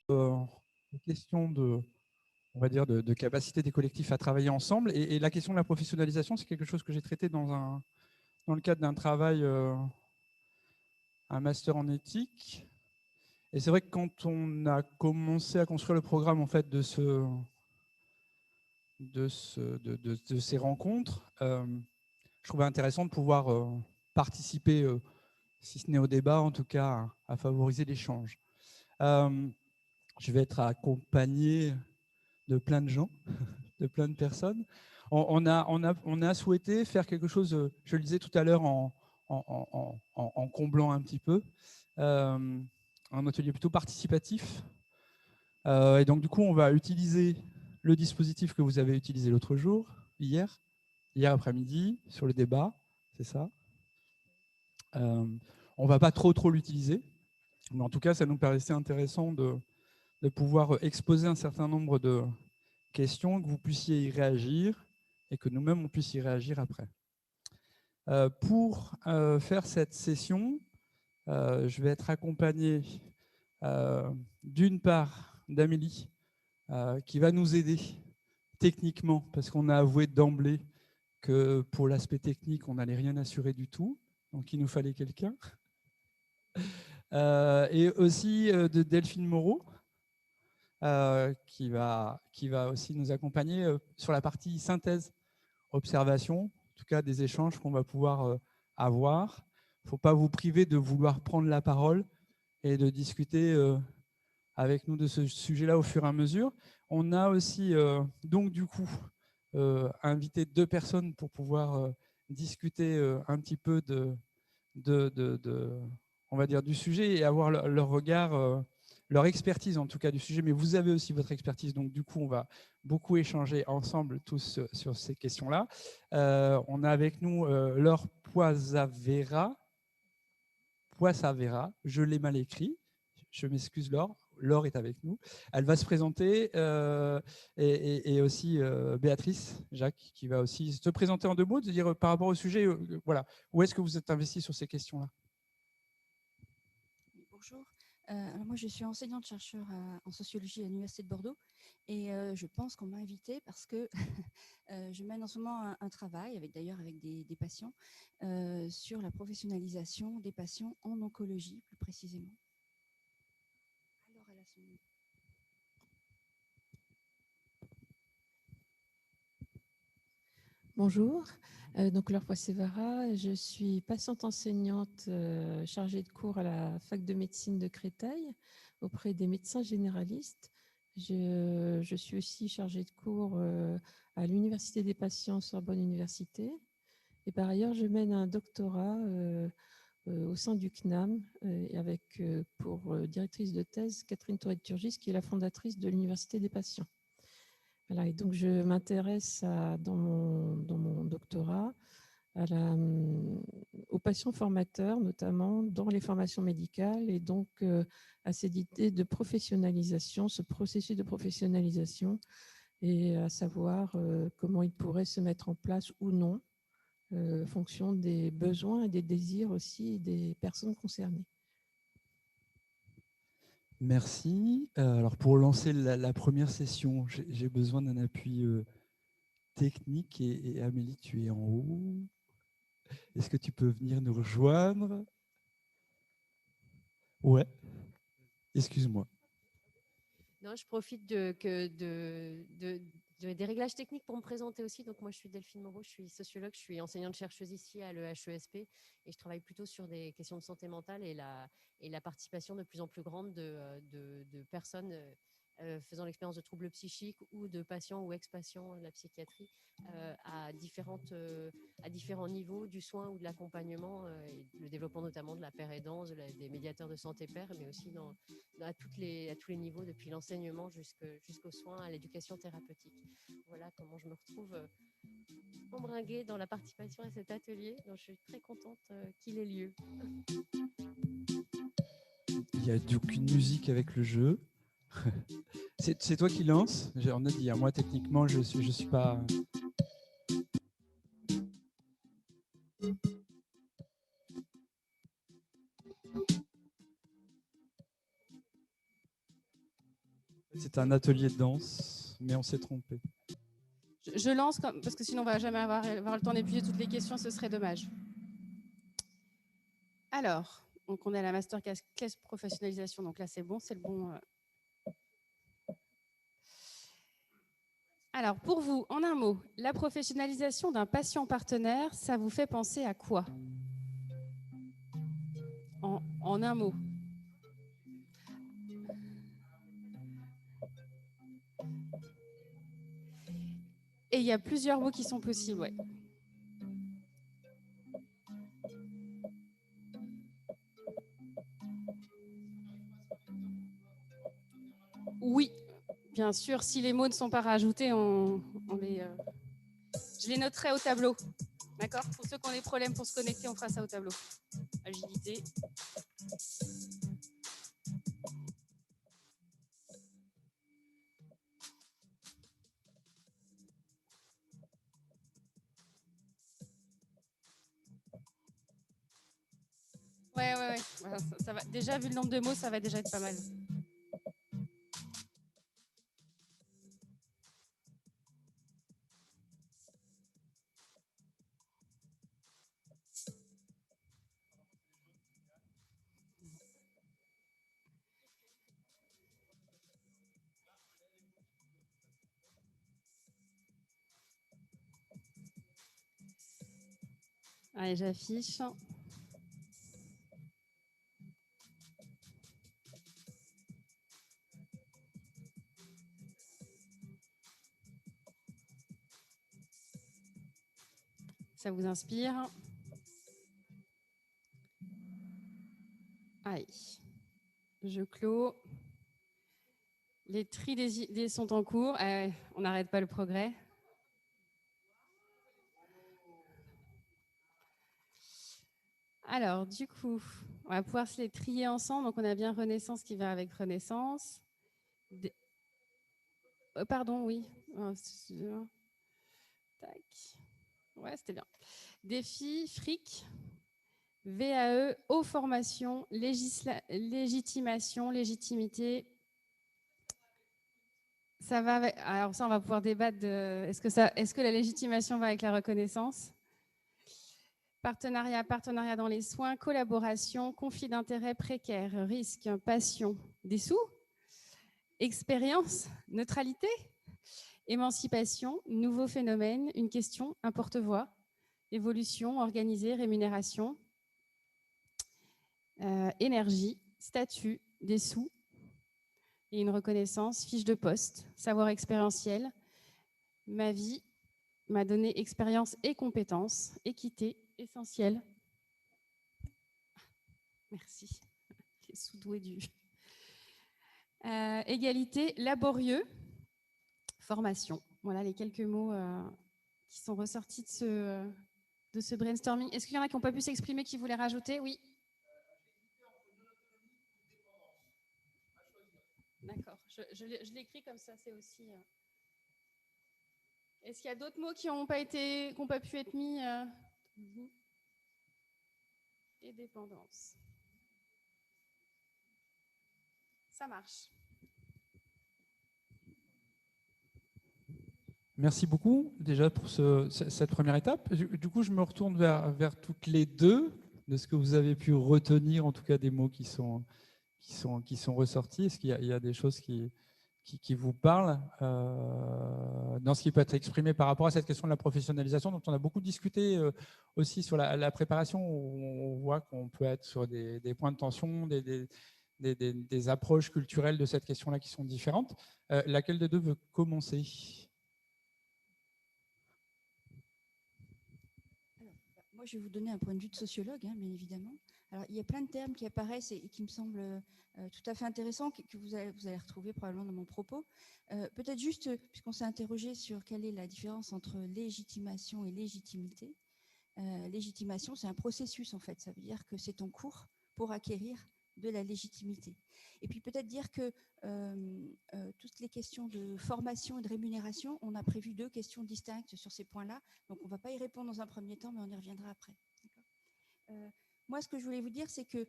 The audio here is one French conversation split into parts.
une question de, on va dire, de capacité des collectifs à travailler ensemble. Et la question de la professionnalisation, c'est quelque chose que j'ai traité dans le cadre d'un travail, un master en éthique. Et c'est vrai que quand on a commencé à construire le programme en fait, de ces rencontres, je trouvais intéressant de pouvoir participer, si ce n'est au débat, en tout cas à favoriser l'échange. Je vais être accompagné de plein de gens, de plein de personnes. On a souhaité faire quelque chose, je le disais tout à l'heure, en comblant un petit peu, un atelier plutôt participatif. Et donc, du coup, on va utiliser le dispositif que vous avez utilisé l'autre jour, hier après-midi, sur le débat, c'est ça. On ne va pas trop l'utiliser, mais en tout cas, ça nous paraissait intéressant de pouvoir exposer un certain nombre de questions, que vous puissiez y réagir et que nous-mêmes, on puisse y réagir après. Pour faire cette session, je vais être accompagné d'une part d'Amélie, qui va nous aider techniquement, parce qu'on a avoué d'emblée que pour l'aspect technique, on n'allait rien assurer du tout, donc il nous fallait quelqu'un. Et aussi de Delphine Moreau, qui va aussi nous accompagner sur la partie synthèse, observation, en tout cas des échanges qu'on va pouvoir avoir. Il ne faut pas vous priver de vouloir prendre la parole et de discuter avec nous de ce sujet-là au fur et à mesure. On a aussi, donc du coup, invité 2 personnes pour pouvoir discuter un petit peu on va dire, du sujet et avoir leur regard, leur expertise en tout cas du sujet. Mais vous avez aussi votre expertise, donc du coup, on va beaucoup échanger ensemble tous sur ces questions-là. On a avec nous Laure Poisavera, je l'ai mal écrit, je m'excuse Laure. Laure est avec nous. Elle va se présenter et aussi Béatrice, Jacques, qui va aussi se présenter en 2 mots, de dire par rapport au sujet, voilà, où est-ce que vous êtes investi sur ces questions-là? Bonjour. Alors moi, je suis enseignante-chercheur en sociologie à l'Université de Bordeaux et je pense qu'on m'a invitée parce que je mène en ce moment un travail, d'ailleurs avec des patients, sur la professionnalisation des patients en oncologie, plus précisément. Alors, elle a son... Bonjour, donc Laure Poissevara, je suis patiente enseignante chargée de cours à la fac de médecine de Créteil auprès des médecins généralistes. Je suis aussi chargée de cours à l'Université des patients Sorbonne Université. Et par ailleurs, je mène un doctorat au sein du CNAM avec pour directrice de thèse Catherine Tourette-Turgis, qui est la fondatrice de l'Université des patients. Voilà, et donc je m'intéresse dans mon doctorat aux patients formateurs, notamment dans les formations médicales, et donc à cette idée de professionnalisation, ce processus de professionnalisation, et à savoir comment il pourrait se mettre en place ou non, en fonction des besoins et des désirs aussi des personnes concernées. Merci. Alors pour lancer la première session, j'ai besoin d'un appui technique et Amélie, tu es en haut. Est-ce que tu peux venir nous rejoindre? Ouais, excuse-moi. Non, je profite des réglages techniques pour me présenter aussi. Donc, moi, je suis Delphine Moreau, je suis sociologue, je suis enseignante-chercheuse ici à l'EHESP et je travaille plutôt sur des questions de santé mentale et la participation de plus en plus grande de personnes faisant l'expérience de troubles psychiques ou de patients ou ex-patients de la psychiatrie à différents niveaux du soin ou de l'accompagnement et le développement notamment de la paire aidance, des médiateurs de santé paire, mais aussi à tous les niveaux, depuis l'enseignement jusqu'aux soins, à l'éducation thérapeutique. Voilà comment je me retrouve embringuée dans la participation à cet atelier, dont je suis très contente qu'il ait lieu. Il n'y a aucune musique avec le jeu. C'est toi qui lance. On a dit, moi techniquement, je suis pas... C'est un atelier de danse, mais on s'est trompé. Je lance, parce que sinon on ne va jamais avoir le temps d'épuiser toutes les questions, ce serait dommage. Alors, donc on est à la masterclass professionnalisation, donc là c'est bon, c'est le bon. Alors, pour vous, en un mot, la professionnalisation d'un patient partenaire, ça vous fait penser à quoi? En un mot. Et il y a plusieurs mots qui sont possibles, ouais. Oui, bien sûr, si les mots ne sont pas rajoutés, je les noterai au tableau. D'accord? Pour ceux qui ont des problèmes pour se connecter, on fera ça au tableau. Agilité. Ouais. Voilà, ça va. Déjà, vu le nombre de mots, ça va déjà être pas mal. Allez, j'affiche. Ça vous inspire? Allez, je clôt. Les tris des idées sont en cours. On n'arrête pas le progrès. Alors, du coup, on va pouvoir se les trier ensemble. Donc, on a bien Renaissance qui va avec Renaissance. Pardon, oui. Tac. Ouais, c'était bien. Défi, fric, VAE, haut formation, légitimation, légitimité. Ça va avec... Alors ça, on va pouvoir débattre de... Est-ce que la légitimation va avec la reconnaissance? Partenariat dans les soins, collaboration, conflit d'intérêts précaire, risque, passion, des sous, expérience, neutralité, émancipation, nouveau phénomène, une question, un porte-voix, évolution, organisée, rémunération, énergie, statut, des sous et une reconnaissance, fiche de poste, savoir expérientiel, ma vie m'a donné expérience et compétences, équité, essentielle. Merci. Les sous-doués du... égalité, laborieux, formation. Voilà les quelques mots qui sont ressortis de ce brainstorming. Est-ce qu'il y en a qui n'ont pas pu s'exprimer, qui voulaient rajouter? Oui. D'accord. Je l'écris comme ça, c'est aussi... Est-ce qu'il y a d'autres mots qui n'ont pas pu être mis Et dépendance. Ça marche. Merci beaucoup déjà pour cette première étape. Du coup, je me retourne vers toutes les deux, de ce que vous avez pu retenir, en tout cas des mots qui sont ressortis. Est-ce qu'il y a des choses qui vous parlent dans ce qui peut être exprimé par rapport à cette question de la professionnalisation, dont on a beaucoup discuté aussi sur la préparation, où on voit qu'on peut être sur des points de tension, des approches culturelles de cette question-là qui sont différentes. Laquelle des deux veut commencer ? Moi, je vais vous donner un point de vue de sociologue, bien évidemment. Alors, il y a plein de termes qui apparaissent et qui me semblent tout à fait intéressants, que vous allez retrouver probablement dans mon propos. Peut-être juste, puisqu'on s'est interrogé sur quelle est la différence entre légitimation et légitimité. Légitimation, c'est un processus, en fait. Ça veut dire que c'est en cours pour acquérir de la légitimité. Et puis peut-être dire que toutes les questions de formation et de rémunération, on a prévu 2 questions distinctes sur ces points-là. Donc on ne va pas y répondre dans un premier temps, mais on y reviendra après. moi, ce que je voulais vous dire, c'est que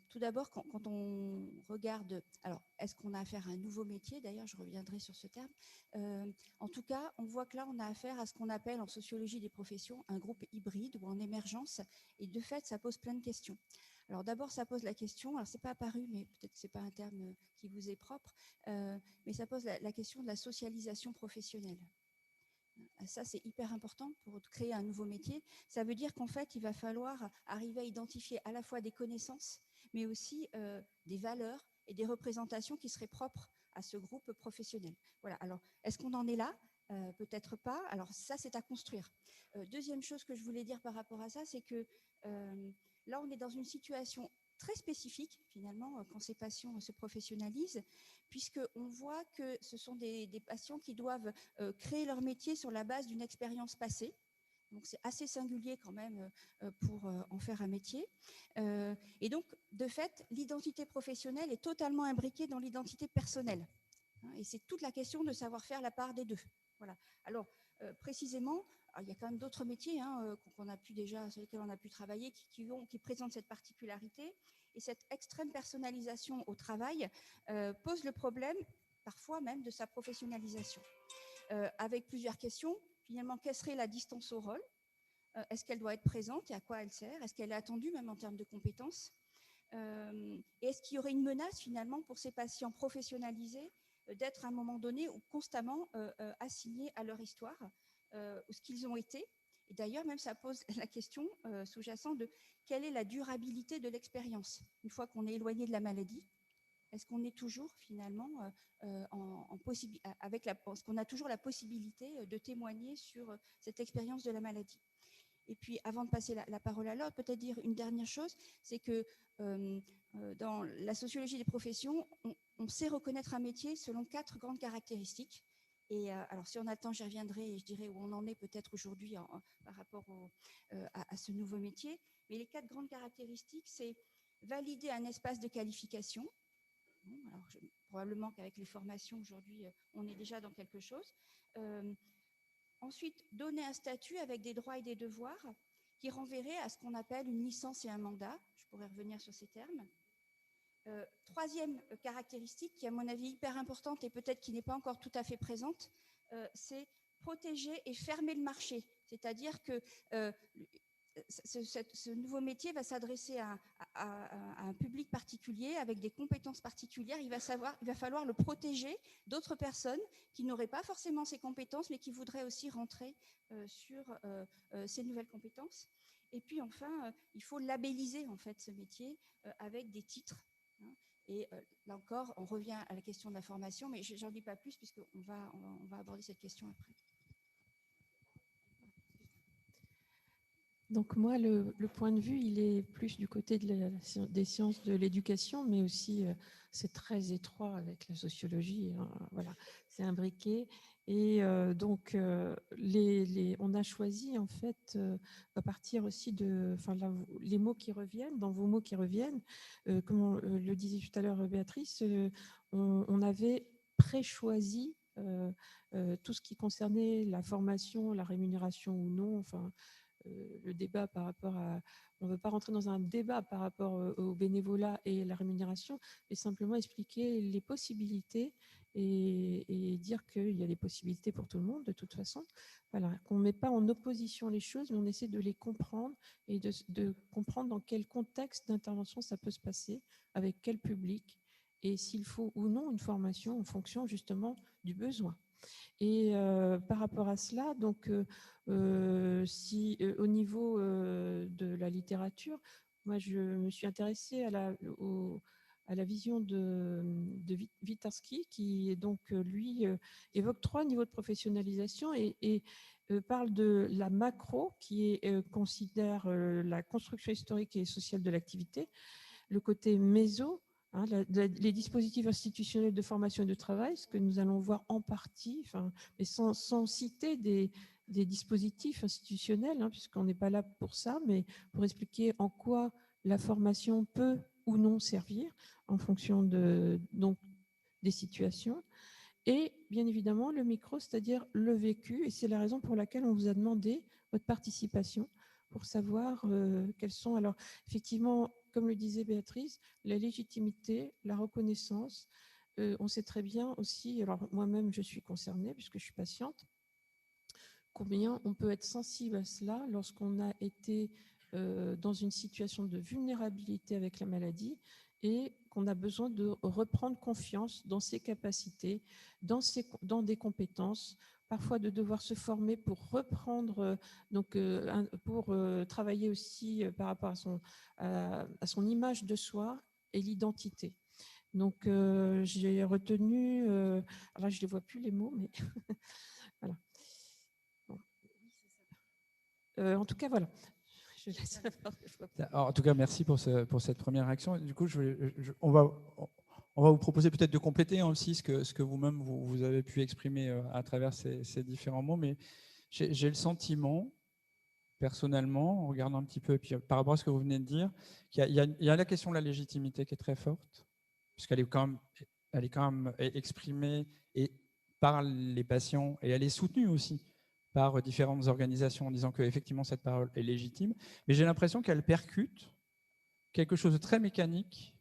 tout d'abord, quand on regarde, alors, est-ce qu'on a affaire à un nouveau métier? D'ailleurs, je reviendrai sur ce terme. En tout cas, on voit que là, on a affaire à ce qu'on appelle en sociologie des professions un groupe hybride ou en émergence. Et de fait, ça pose plein de questions. Alors d'abord, ça pose la question, alors c'est pas apparu, mais peut-être que c'est pas un terme qui vous est propre, mais ça pose la question de la socialisation professionnelle. Ça, c'est hyper important pour créer un nouveau métier. Ça veut dire qu'en fait, il va falloir arriver à identifier à la fois des connaissances, mais aussi des valeurs et des représentations qui seraient propres à ce groupe professionnel. Voilà. Alors, est-ce qu'on en est là? Peut-être pas. Alors, ça, c'est à construire. Deuxième chose que je voulais dire par rapport à ça, c'est que là, on est dans une situation très spécifique, finalement, quand ces patients se professionnalisent, puisqu'on voit que ce sont des patients qui doivent créer leur métier sur la base d'une expérience passée. Donc, c'est assez singulier quand même pour en faire un métier. Et donc, de fait, l'identité professionnelle est totalement imbriquée dans l'identité personnelle. Et c'est toute la question de savoir faire la part des deux. Voilà. Alors, précisément, il y a quand même d'autres métiers qu'on a pu déjà, sur lesquels on a pu travailler, qui présentent cette particularité. Et cette extrême personnalisation au travail pose le problème, parfois même, de sa professionnalisation. Avec plusieurs questions. Finalement, quelle serait la distance au rôle? Est-ce qu'elle doit être présente et à quoi elle sert? Est-ce qu'elle est attendue, même en termes de compétences? Et est-ce qu'il y aurait une menace, finalement, pour ces patients professionnalisés d'être à un moment donné ou constamment assignés à leur histoire ou ce qu'ils ont été? Et d'ailleurs, même ça pose la question sous-jacente de quelle est la durabilité de l'expérience une fois qu'on est éloigné de la maladie. Est-ce qu'on est toujours finalement est-ce qu'on a toujours la possibilité de témoigner sur cette expérience de la maladie? Et puis, avant de passer la parole à l'autre, peut-être dire une dernière chose, c'est que dans la sociologie des professions, on sait reconnaître un métier selon 4 grandes caractéristiques. Et alors, si on a le temps, j'y reviendrai et je dirai où on en est peut-être aujourd'hui par rapport à ce nouveau métier. Mais les 4 grandes caractéristiques, c'est valider un espace de qualification. Bon, alors, probablement qu'avec les formations aujourd'hui, on est déjà dans quelque chose. Ensuite, donner un statut avec des droits et des devoirs qui renverrait à ce qu'on appelle une licence et un mandat. Je pourrais revenir sur ces termes. Troisième caractéristique, qui est à mon avis hyper importante et peut-être qui n'est pas encore tout à fait présente, c'est protéger et fermer le marché. C'est-à-dire que ce nouveau métier va s'adresser à un public particulier avec des compétences particulières. Il va falloir le protéger d'autres personnes qui n'auraient pas forcément ces compétences, mais qui voudraient aussi rentrer sur ces nouvelles compétences. Et puis enfin, il faut labelliser en fait ce métier avec des titres. Et là encore, on revient à la question de la formation, mais j'en dis pas plus puisqu'on va aborder cette question après. Donc moi, le point de vue, il est plus du côté des sciences de l'éducation, mais aussi c'est très étroit avec la sociologie. Hein, voilà, c'est imbriqué. Et donc, on a choisi en fait à partir aussi de, les mots qui reviennent, dans vos mots qui reviennent, comme le disait tout à l'heure Béatrice, on avait pré-choisi tout ce qui concernait la formation, la rémunération ou non, enfin. Le débat par rapport à... On ne veut pas rentrer dans un débat par rapport au bénévolat et la rémunération, mais simplement expliquer les possibilités et dire qu'il y a des possibilités pour tout le monde de toute façon. Voilà, qu'on ne met pas en opposition les choses, mais on essaie de les comprendre et de comprendre dans quel contexte d'intervention ça peut se passer, avec quel public, et s'il faut ou non une formation en fonction justement du besoin. Et par rapport à cela, donc, si au niveau de la littérature, moi je me suis intéressée à la vision de Witarsky, qui est donc lui évoque 3 niveaux de professionnalisation et parle de la macro, qui considère la construction historique et sociale de l'activité, le côté méso, les dispositifs institutionnels de formation et de travail, ce que nous allons voir en partie, mais sans citer des dispositifs institutionnels, puisqu'on n'est pas là pour ça, mais pour expliquer en quoi la formation peut ou non servir en fonction donc, des situations. Et bien évidemment, le micro, c'est-à-dire le vécu, et c'est la raison pour laquelle on vous a demandé votre participation, pour savoir quels sont… Alors, effectivement, comme le disait Béatrice, la légitimité, la reconnaissance, on sait très bien aussi, alors moi-même je suis concernée puisque je suis patiente, combien on peut être sensible à cela lorsqu'on a été dans une situation de vulnérabilité avec la maladie et qu'on a besoin de reprendre confiance dans ses capacités, dans des compétences, parfois de devoir se former pour reprendre, pour travailler aussi par rapport à son image de soi et l'identité. Donc, j'ai retenu, alors je ne les vois plus les mots, mais voilà. En tout cas, voilà. Je laisse Alors, en tout cas, merci pour cette première réaction. Du coup, on va vous proposer peut-être de compléter aussi ce que vous-même vous avez pu exprimer à travers ces différents mots. Mais j'ai le sentiment, personnellement, en regardant un petit peu, et puis par rapport à ce que vous venez de dire, qu'il y a la question de la légitimité qui est très forte, puisqu'elle est quand même exprimée par les patients et elle est soutenue aussi par différentes organisations en disant qu'effectivement cette parole est légitime, mais j'ai l'impression qu'elle percute quelque chose de très mécanique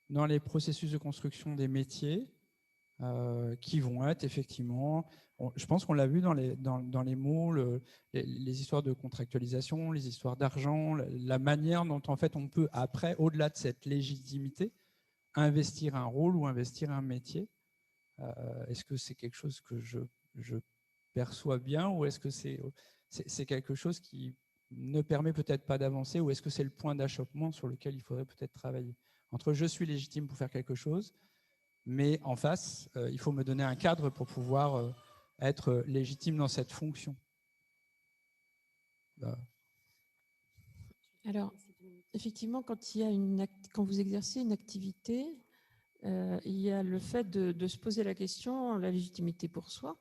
dans les processus de construction des métiers qui vont être effectivement, je pense qu'on l'a vu dans les mots, les histoires de contractualisation, les histoires d'argent, la manière dont en fait on peut après, au-delà de cette légitimité, investir un rôle ou investir un métier. Est-ce que c'est quelque chose que je perçois bien ou est-ce que c'est quelque chose qui ne permet peut-être pas d'avancer ou est-ce que c'est le point d'achoppement sur lequel il faudrait peut-être travailler entre je suis légitime pour faire quelque chose, mais en face, il faut me donner un cadre pour pouvoir être légitime dans cette fonction. Alors, effectivement, quand vous exercez une activité, il y a le fait de se poser la question, la légitimité pour soi,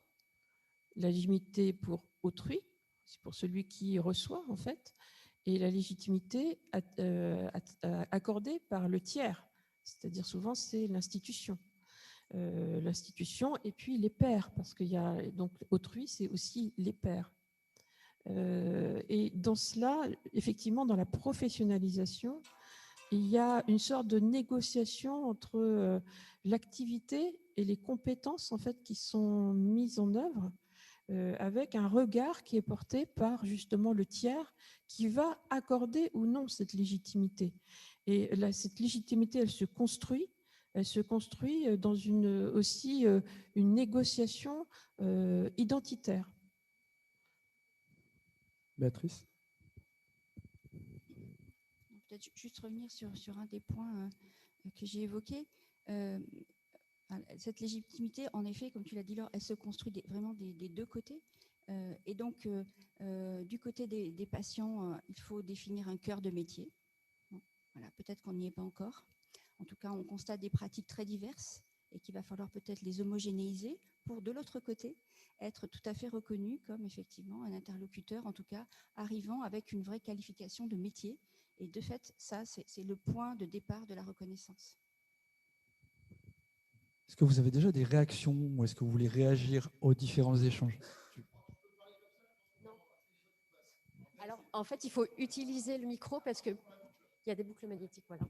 la légitimité pour autrui, c'est pour celui qui reçoit en fait, et la légitimité accordée par le tiers, c'est-à-dire souvent c'est l'institution. L'institution et puis les pairs, parce qu'il y a donc autrui, c'est aussi les pairs. Et dans cela, effectivement, dans la professionnalisation, il y a une sorte de négociation entre l'activité et les compétences en fait qui sont mises en œuvre avec un regard qui est porté par justement le tiers qui va accorder ou non cette légitimité. Et là, cette légitimité, elle se construit dans aussi une négociation identitaire. Béatrice ? Peut-être juste revenir sur un des points que j'ai évoqués. Cette légitimité, en effet, comme tu l'as dit, Laure, elle se construit vraiment des deux côtés. Et donc, du côté des patients, il faut définir un cœur de métier. Bon, voilà, peut-être qu'on n'y est pas encore. En tout cas, on constate des pratiques très diverses et qu'il va falloir peut-être les homogénéiser pour, de l'autre côté, être tout à fait reconnu comme effectivement un interlocuteur, en tout cas, arrivant avec une vraie qualification de métier. Et de fait, ça, c'est le point de départ de la reconnaissance. Est-ce que vous avez déjà des réactions ou est-ce que vous voulez réagir aux différents échanges ? Non. Alors, en fait, il faut utiliser le micro parce qu'il y a des boucles magnétiques. Voilà.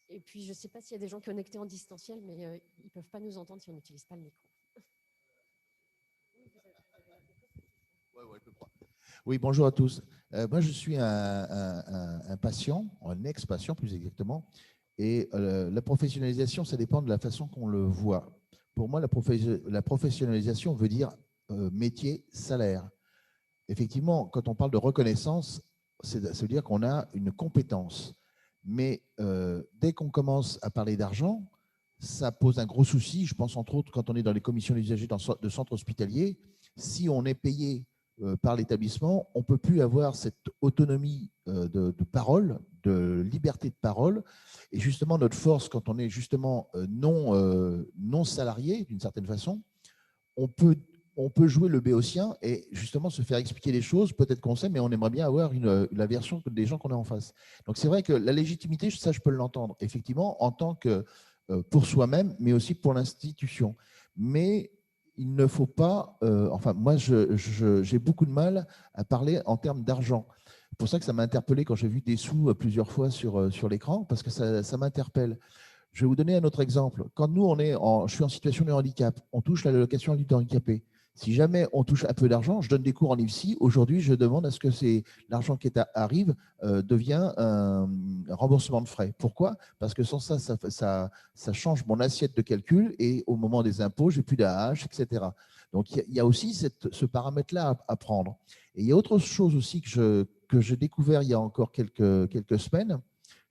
Et puis, je ne sais pas s'il y a des gens connectés en distanciel, mais ils ne peuvent pas nous entendre si on n'utilise pas le micro. Oui, bonjour à tous. Moi, je suis un patient, un ex-patient plus exactement, et la professionnalisation, ça dépend de la façon qu'on le voit. Pour moi, la professionnalisation veut dire métier, salaire. Effectivement, quand on parle de reconnaissance, ça veut dire qu'on a une compétence. Mais dès qu'on commence à parler d'argent, ça pose un gros souci. Je pense entre autres quand on est dans les commissions d'usagers de centres hospitaliers, si on est payé par l'établissement, on ne peut plus avoir cette autonomie de parole, de liberté de parole. Et justement, notre force, quand on est justement non salarié, d'une certaine façon, on peut jouer le béotien et justement se faire expliquer les choses. Peut-être qu'on sait, mais on aimerait bien avoir la version des gens qu'on a en face. Donc, c'est vrai que la légitimité, ça, je peux l'entendre, effectivement, en tant que pour soi-même, mais aussi pour l'institution. Mais il ne faut pas, enfin moi j'ai beaucoup de mal à parler en termes d'argent. C'est pour ça que ça m'a interpellé quand j'ai vu des sous plusieurs fois sur l'écran, parce que ça m'interpelle. Je vais vous donner un autre exemple. Quand nous, je suis en situation de handicap, on touche l'allocation adulte handicapé. Si jamais on touche un peu d'argent, je donne des cours en IFSI. Aujourd'hui, je demande à ce que l'argent qui arrive devienne un remboursement de frais. Pourquoi? Parce que sans ça change mon assiette de calcul et au moment des impôts, j'ai plus d'AH, etc. Donc, il y a aussi ce paramètre-là à prendre. Et il y a autre chose aussi que j'ai découvert il y a encore quelques semaines.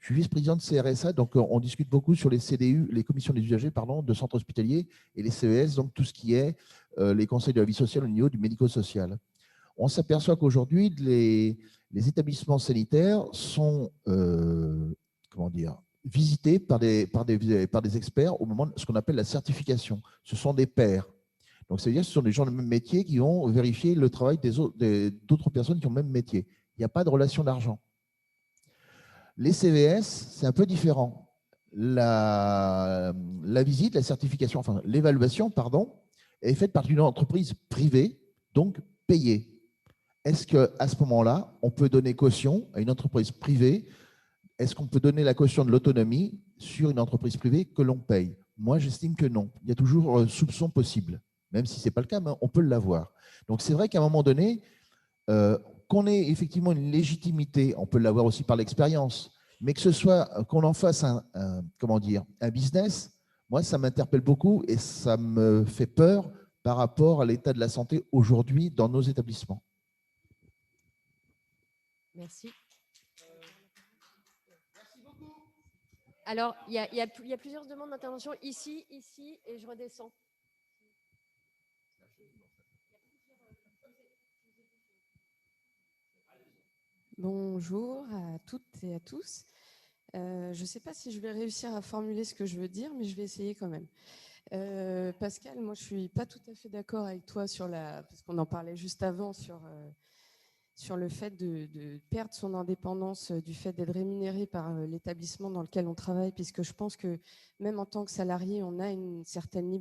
Je suis vice-président de CRSA, donc on discute beaucoup sur les CDU, les commissions des usagers, pardon, de centres hospitaliers, et les CES, donc tout ce qui est les conseils de la vie sociale au niveau du médico-social. On s'aperçoit qu'aujourd'hui, les établissements sanitaires sont comment dire, visités par des experts au moment de ce qu'on appelle la certification. Ce sont des pairs. Donc, c'est-à-dire que ce sont des gens de même métier qui vont vérifier le travail d'autres personnes qui ont le même métier. Il n'y a pas de relation d'argent. Les CVS, c'est un peu différent. La visite, la certification, enfin l'évaluation, pardon, est faite par une entreprise privée, donc payée. Est-ce qu'à ce moment-là, on peut donner caution à une entreprise privée? Est-ce qu'on peut donner la caution de l'autonomie sur une entreprise privée que l'on paye? Moi, j'estime que non. Il y a toujours un soupçon possible. Même si ce n'est pas le cas, mais on peut l'avoir. Donc, c'est vrai qu'à un moment donné, qu'on ait effectivement une légitimité, on peut l'avoir aussi par l'expérience, mais que ce soit qu'on en fasse comment dire, un business, moi, ça m'interpelle beaucoup et ça me fait peur par rapport à l'état de la santé aujourd'hui dans nos établissements. Merci. Alors, il y a plusieurs demandes d'intervention ici, et je redescends. Bonjour à toutes et à tous. Je ne sais pas si je vais réussir à formuler ce que je veux dire, mais je vais essayer quand même. Pascal, moi je ne suis pas tout à fait d'accord avec toi parce qu'on en parlait juste avant, sur le fait de perdre son indépendance, du fait d'être rémunéré par l'établissement dans lequel on travaille, puisque je pense que même en tant que salarié, on a une certaine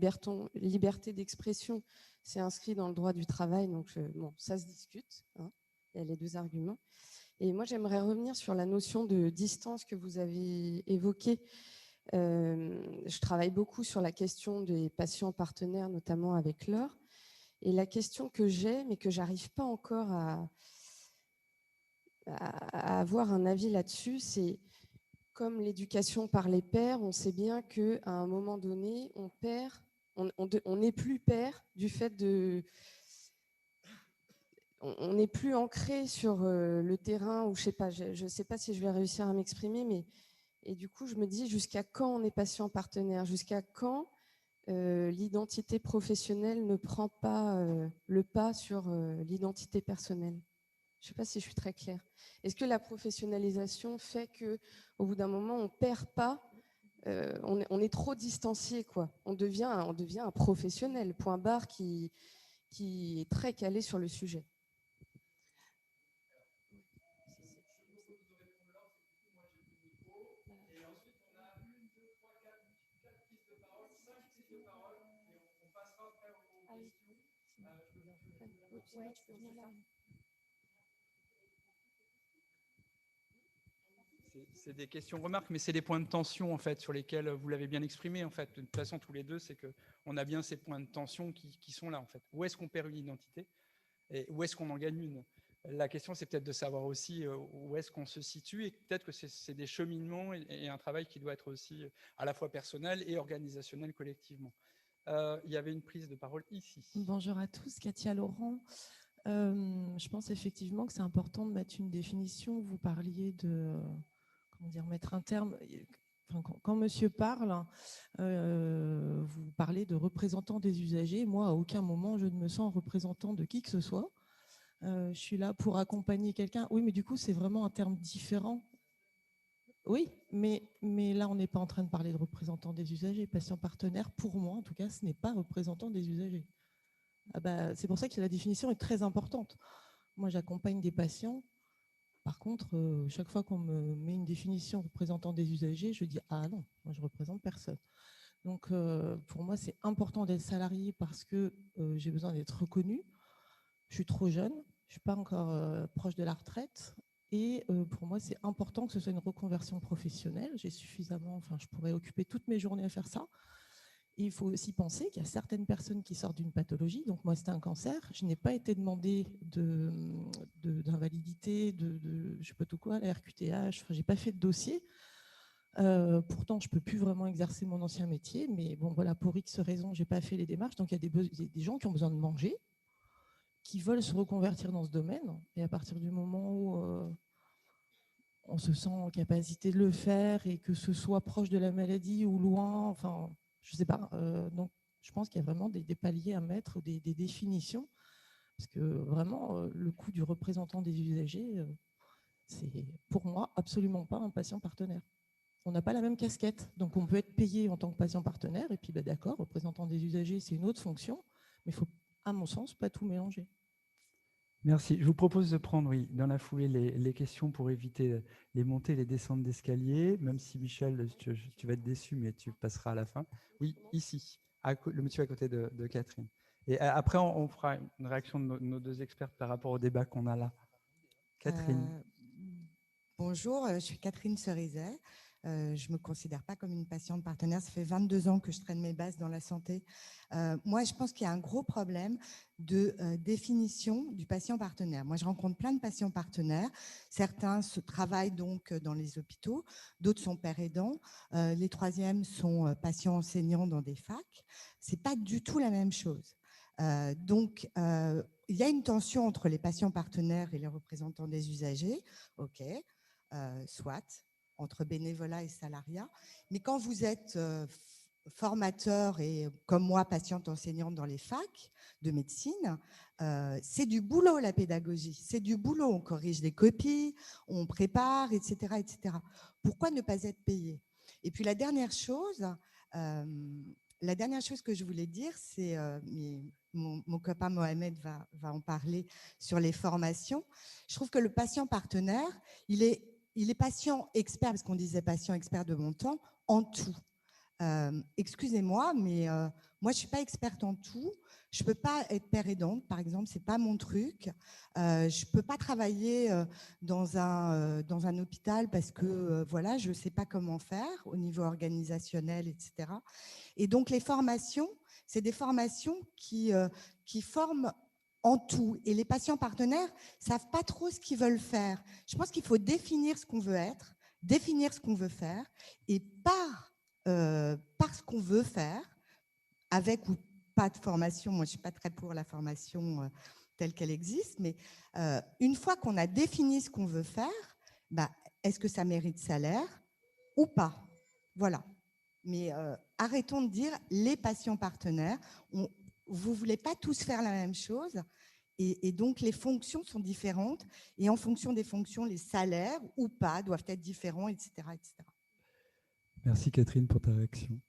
liberté d'expression. C'est inscrit dans le droit du travail, donc bon, ça se discute, hein, il y a les deux arguments. Et moi, j'aimerais revenir sur la notion de distance que vous avez évoquée. Je travaille beaucoup sur la question des patients partenaires, notamment avec Laure. Et la question que j'ai, mais que je n'arrive pas encore à avoir un avis là-dessus, c'est comme l'éducation par les pairs, on sait bien qu'à un moment donné, on n'est plus père du fait de... On n'est plus ancré sur le terrain, ou je ne sais pas si je vais réussir à m'exprimer, mais et du coup, je me dis jusqu'à quand on est patient partenaire, jusqu'à quand l'identité professionnelle ne prend pas le pas sur l'identité personnelle. Je ne sais pas si je suis très claire. Est-ce que la professionnalisation fait qu'au bout d'un moment, on ne perd pas, on est trop distancié, quoi. On devient un professionnel, point barre, qui est très calé sur le sujet. C'est des questions-remarques, mais c'est des points de tension en fait sur lesquels vous l'avez bien exprimé en fait. De toute façon, tous les deux, c'est que on a bien ces points de tension qui sont là en fait. Où est-ce qu'on perd une identité et où est-ce qu'on en gagne une? La question, c'est peut-être de savoir aussi où est-ce qu'on se situe et peut-être que c'est des cheminements et un travail qui doit être aussi à la fois personnel et organisationnel collectivement. Il y avait une prise de parole ici. Bonjour à tous, Katia Laurent. Je pense effectivement que c'est important de mettre une définition. Vous parliez de, comment dire, mettre un terme. Quand monsieur parle, vous parlez de représentant des usagers. Moi, à aucun moment, je ne me sens représentant de qui que ce soit. Je suis là pour accompagner quelqu'un. Oui, mais du coup, c'est vraiment un terme différent. Oui, mais là, on n'est pas en train de parler de représentant des usagers. Patient partenaire, pour moi, en tout cas, ce n'est pas représentant des usagers. Ah bah, c'est pour ça que la définition est très importante. Moi, j'accompagne des patients. Par contre, chaque fois qu'on me met une définition représentant des usagers, je dis « Ah non, moi, je ne représente personne ». Donc, pour moi, c'est important d'être salarié parce que j'ai besoin d'être reconnu. Je suis trop jeune, je ne suis pas encore proche de la retraite. Et pour moi, c'est important que ce soit une reconversion professionnelle. J'ai suffisamment, enfin, je pourrais occuper toutes mes journées à faire ça. Et il faut aussi penser qu'il y a certaines personnes qui sortent d'une pathologie. Donc, moi, c'était un cancer. Je n'ai pas été demandé d'invalidité, je ne sais pas tout quoi, la RQTH. Enfin, je n'ai pas fait de dossier. Pourtant, je ne peux plus vraiment exercer mon ancien métier. Mais bon, voilà, pour X raisons, je n'ai pas fait les démarches. Donc, il y a des gens qui ont besoin de manger, qui veulent se reconvertir dans ce domaine. Et à partir du moment où on se sent en capacité de le faire et que ce soit proche de la maladie ou loin, enfin, je ne sais pas. Donc, je pense qu'il y a vraiment des paliers à mettre, des définitions. Parce que vraiment, le coût du représentant des usagers, c'est pour moi absolument pas un patient partenaire. On n'a pas la même casquette. Donc, on peut être payé en tant que patient partenaire. Et puis, bah, d'accord, représentant des usagers, c'est une autre fonction. Mais il faut, à mon sens, pas tout mélanger. Merci. Je vous propose de prendre, oui, dans la foulée, les questions pour éviter les montées et les descentes d'escalier, même si, Michel, tu vas être déçu, mais tu passeras à la fin. Oui, ici, le monsieur à côté de Catherine. Et après, on fera une réaction de nos deux experts par rapport au débat qu'on a là. Catherine. Bonjour, je suis Catherine Cerizet. Je ne me considère pas comme une patiente partenaire. Ça fait 22 ans que je traîne mes bases dans la santé. Moi, je pense qu'il y a un gros problème de définition du patient partenaire. Moi, je rencontre plein de patients partenaires. Certains travaillent donc dans les hôpitaux, d'autres sont pères aidants. Les troisièmes sont patients enseignants dans des facs. Ce n'est pas du tout la même chose. Donc, il y a une tension entre les patients partenaires et les représentants des usagers. OK, soit, entre bénévolat et salariat. Mais quand vous êtes formateur et, comme moi, patiente enseignante dans les facs de médecine, c'est du boulot, la pédagogie. C'est du boulot. On corrige des copies, on prépare, etc., etc. Pourquoi ne pas être payé? Et puis, la dernière chose que je voulais dire, c'est, mon copain Mohamed va en parler sur les formations. Je trouve que le patient partenaire, il est patient expert, parce qu'on disait patient expert de mon temps, en tout. Excusez-moi, mais moi, je ne suis pas experte en tout. Je ne peux pas être père aidante, par exemple, ce n'est pas mon truc. Je ne peux pas travailler dans un hôpital parce que voilà, je ne sais pas comment faire au niveau organisationnel, etc. Et donc, les formations, c'est des formations qui forment en tout. Et les patients partenaires ne savent pas trop ce qu'ils veulent faire. Je pense qu'il faut définir ce qu'on veut être, définir ce qu'on veut faire, et par ce qu'on veut faire, avec ou pas de formation. Moi, je ne suis pas très pour la formation telle qu'elle existe, mais une fois qu'on a défini ce qu'on veut faire, bah, est-ce que ça mérite salaire ou pas? Voilà. Mais arrêtons de dire les patients partenaires. Vous ne voulez pas tous faire la même chose. Et donc, les fonctions sont différentes. Et en fonction des fonctions, les salaires ou pas doivent être différents, etc. etc. Merci, Catherine, pour ta réaction.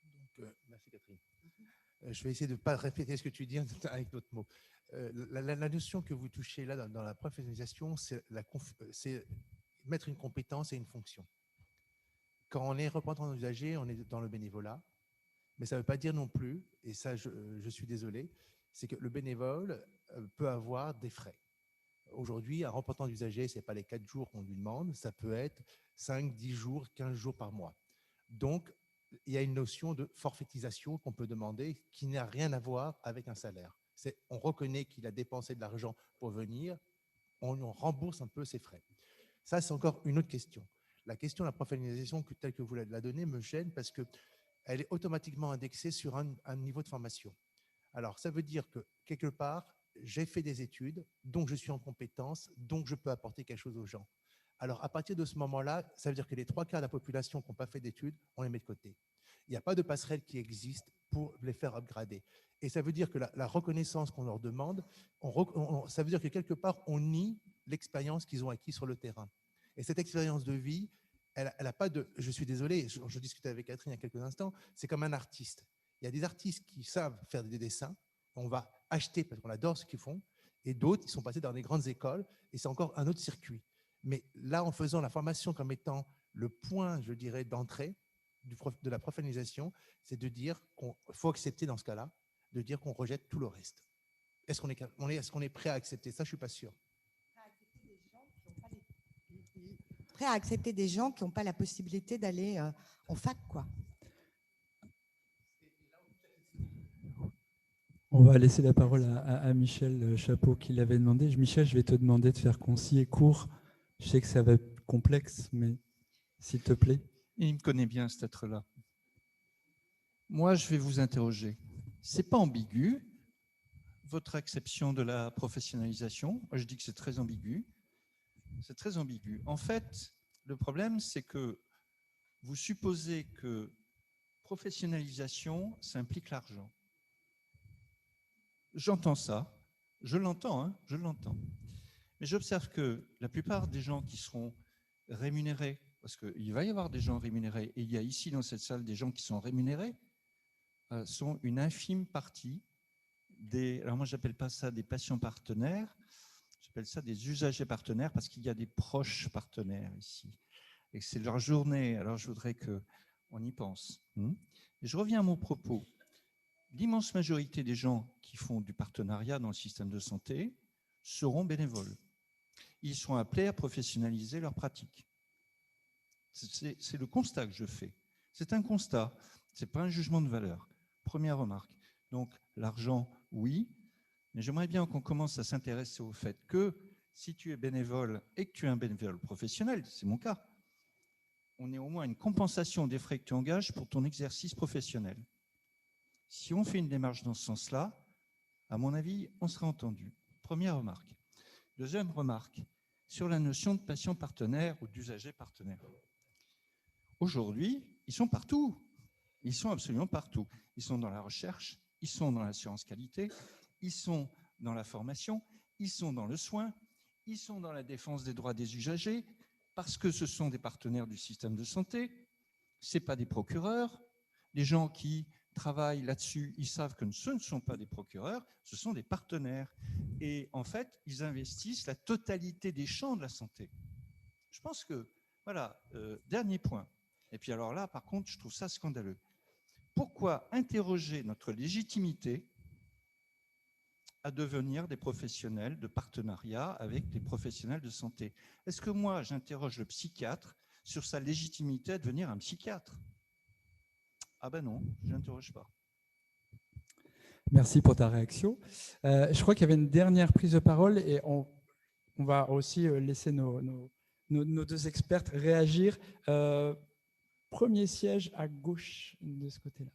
Donc, merci, Catherine. Je vais essayer de ne pas répéter ce que tu dis avec d'autres mots. La notion que vous touchez là dans la professionnalisation, c'est mettre une compétence et une fonction. Quand on est représentant d'usagers, on est dans le bénévolat, mais ça ne veut pas dire non plus, et ça je suis désolé, c'est que le bénévole peut avoir des frais. Aujourd'hui, un représentant d'usager, ce n'est pas les 4 jours qu'on lui demande, ça peut être 5, 10 jours, 15 jours par mois. Donc, il y a une notion de forfaitisation qu'on peut demander qui n'a rien à voir avec un salaire. On reconnaît qu'il a dépensé de l'argent pour venir, on rembourse un peu ses frais. Ça, c'est encore une autre question. La question de la professionnalisation telle que vous la donnez me gêne parce qu'elle est automatiquement indexée sur un niveau de formation. Alors, ça veut dire que, quelque part, j'ai fait des études, donc je suis en compétence, donc je peux apporter quelque chose aux gens. Alors, à partir de ce moment-là, ça veut dire que les 3 quarts de la population qui n'ont pas fait d'études, on les met de côté. Il n'y a pas de passerelle qui existe pour les faire upgrader. Et ça veut dire que la reconnaissance qu'on leur demande, ça veut dire que quelque part, on nie l'expérience qu'ils ont acquise sur le terrain. Et cette expérience de vie, elle n'a pas de... Je suis désolé, je discutais avec Catherine il y a quelques instants, c'est comme un artiste. Il y a des artistes qui savent faire des dessins, on va acheter parce qu'on adore ce qu'ils font, et d'autres, ils sont passés dans des grandes écoles, et c'est encore un autre circuit. Mais là, en faisant la formation comme étant le point, je dirais, d'entrée, de la professionnalisation, c'est de dire qu'il faut accepter dans ce cas-là, de dire qu'on rejette tout le reste. Est-ce qu'on est prêt à accepter ça? Je ne suis pas sûr. Prêt à accepter des gens qui n'ont pas la possibilité d'aller en fac, quoi. On va laisser la parole à Michel Chapeau qui l'avait demandé. Michel, je vais te demander de faire concis et court. Je sais que ça va être complexe, mais s'il te plaît. Il me connaît bien, cet être-là. Moi, je vais vous interroger. Ce n'est pas ambigu, votre acception de la professionnalisation. Moi, je dis que c'est très ambigu. C'est très ambigu. En fait, le problème, c'est que vous supposez que professionnalisation, ça implique l'argent. J'entends ça, je l'entends, hein, je l'entends. Mais j'observe que la plupart des gens qui seront rémunérés, parce qu'il va y avoir des gens rémunérés, et il y a ici dans cette salle des gens qui sont rémunérés, sont une infime partie des... Alors moi, je n'appelle pas ça des patients partenaires, j'appelle ça des usagers partenaires, parce qu'il y a des proches partenaires ici. Et c'est leur journée, alors je voudrais qu'on y pense. Et je reviens à mon propos. L'immense majorité des gens qui font du partenariat dans le système de santé seront bénévoles. Ils seront appelés à professionnaliser leur pratique. C'est le constat que je fais. C'est un constat, ce n'est pas un jugement de valeur. Première remarque. Donc, l'argent, oui, mais j'aimerais bien qu'on commence à s'intéresser au fait que si tu es bénévole et que tu es un bénévole professionnel, c'est mon cas, on ait au moins une compensation des frais que tu engages pour ton exercice professionnel. Si on fait une démarche dans ce sens-là, à mon avis, on sera entendu. Première remarque. Deuxième remarque, sur la notion de patient partenaire ou d'usager partenaire. Aujourd'hui, ils sont partout. Ils sont absolument partout. Ils sont dans la recherche, ils sont dans l'assurance qualité, ils sont dans la formation, ils sont dans le soin, ils sont dans la défense des droits des usagers, parce que ce sont des partenaires du système de santé, ce n'est pas des procureurs. Les gens qui travaillent là-dessus, ils savent que ce ne sont pas des procureurs, ce sont des partenaires. Et en fait, ils investissent la totalité des champs de la santé. Je pense que, voilà, dernier point. Et puis alors là, par contre, je trouve ça scandaleux. Pourquoi interroger notre légitimité à devenir des professionnels de partenariat avec des professionnels de santé? Est-ce que moi, j'interroge le psychiatre sur sa légitimité à devenir un psychiatre? Ah ben non, je n'interroge pas. Merci pour ta réaction. Je crois qu'il y avait une dernière prise de parole et on va aussi laisser nos deux expertes réagir. Premier siège à gauche de ce côté-là.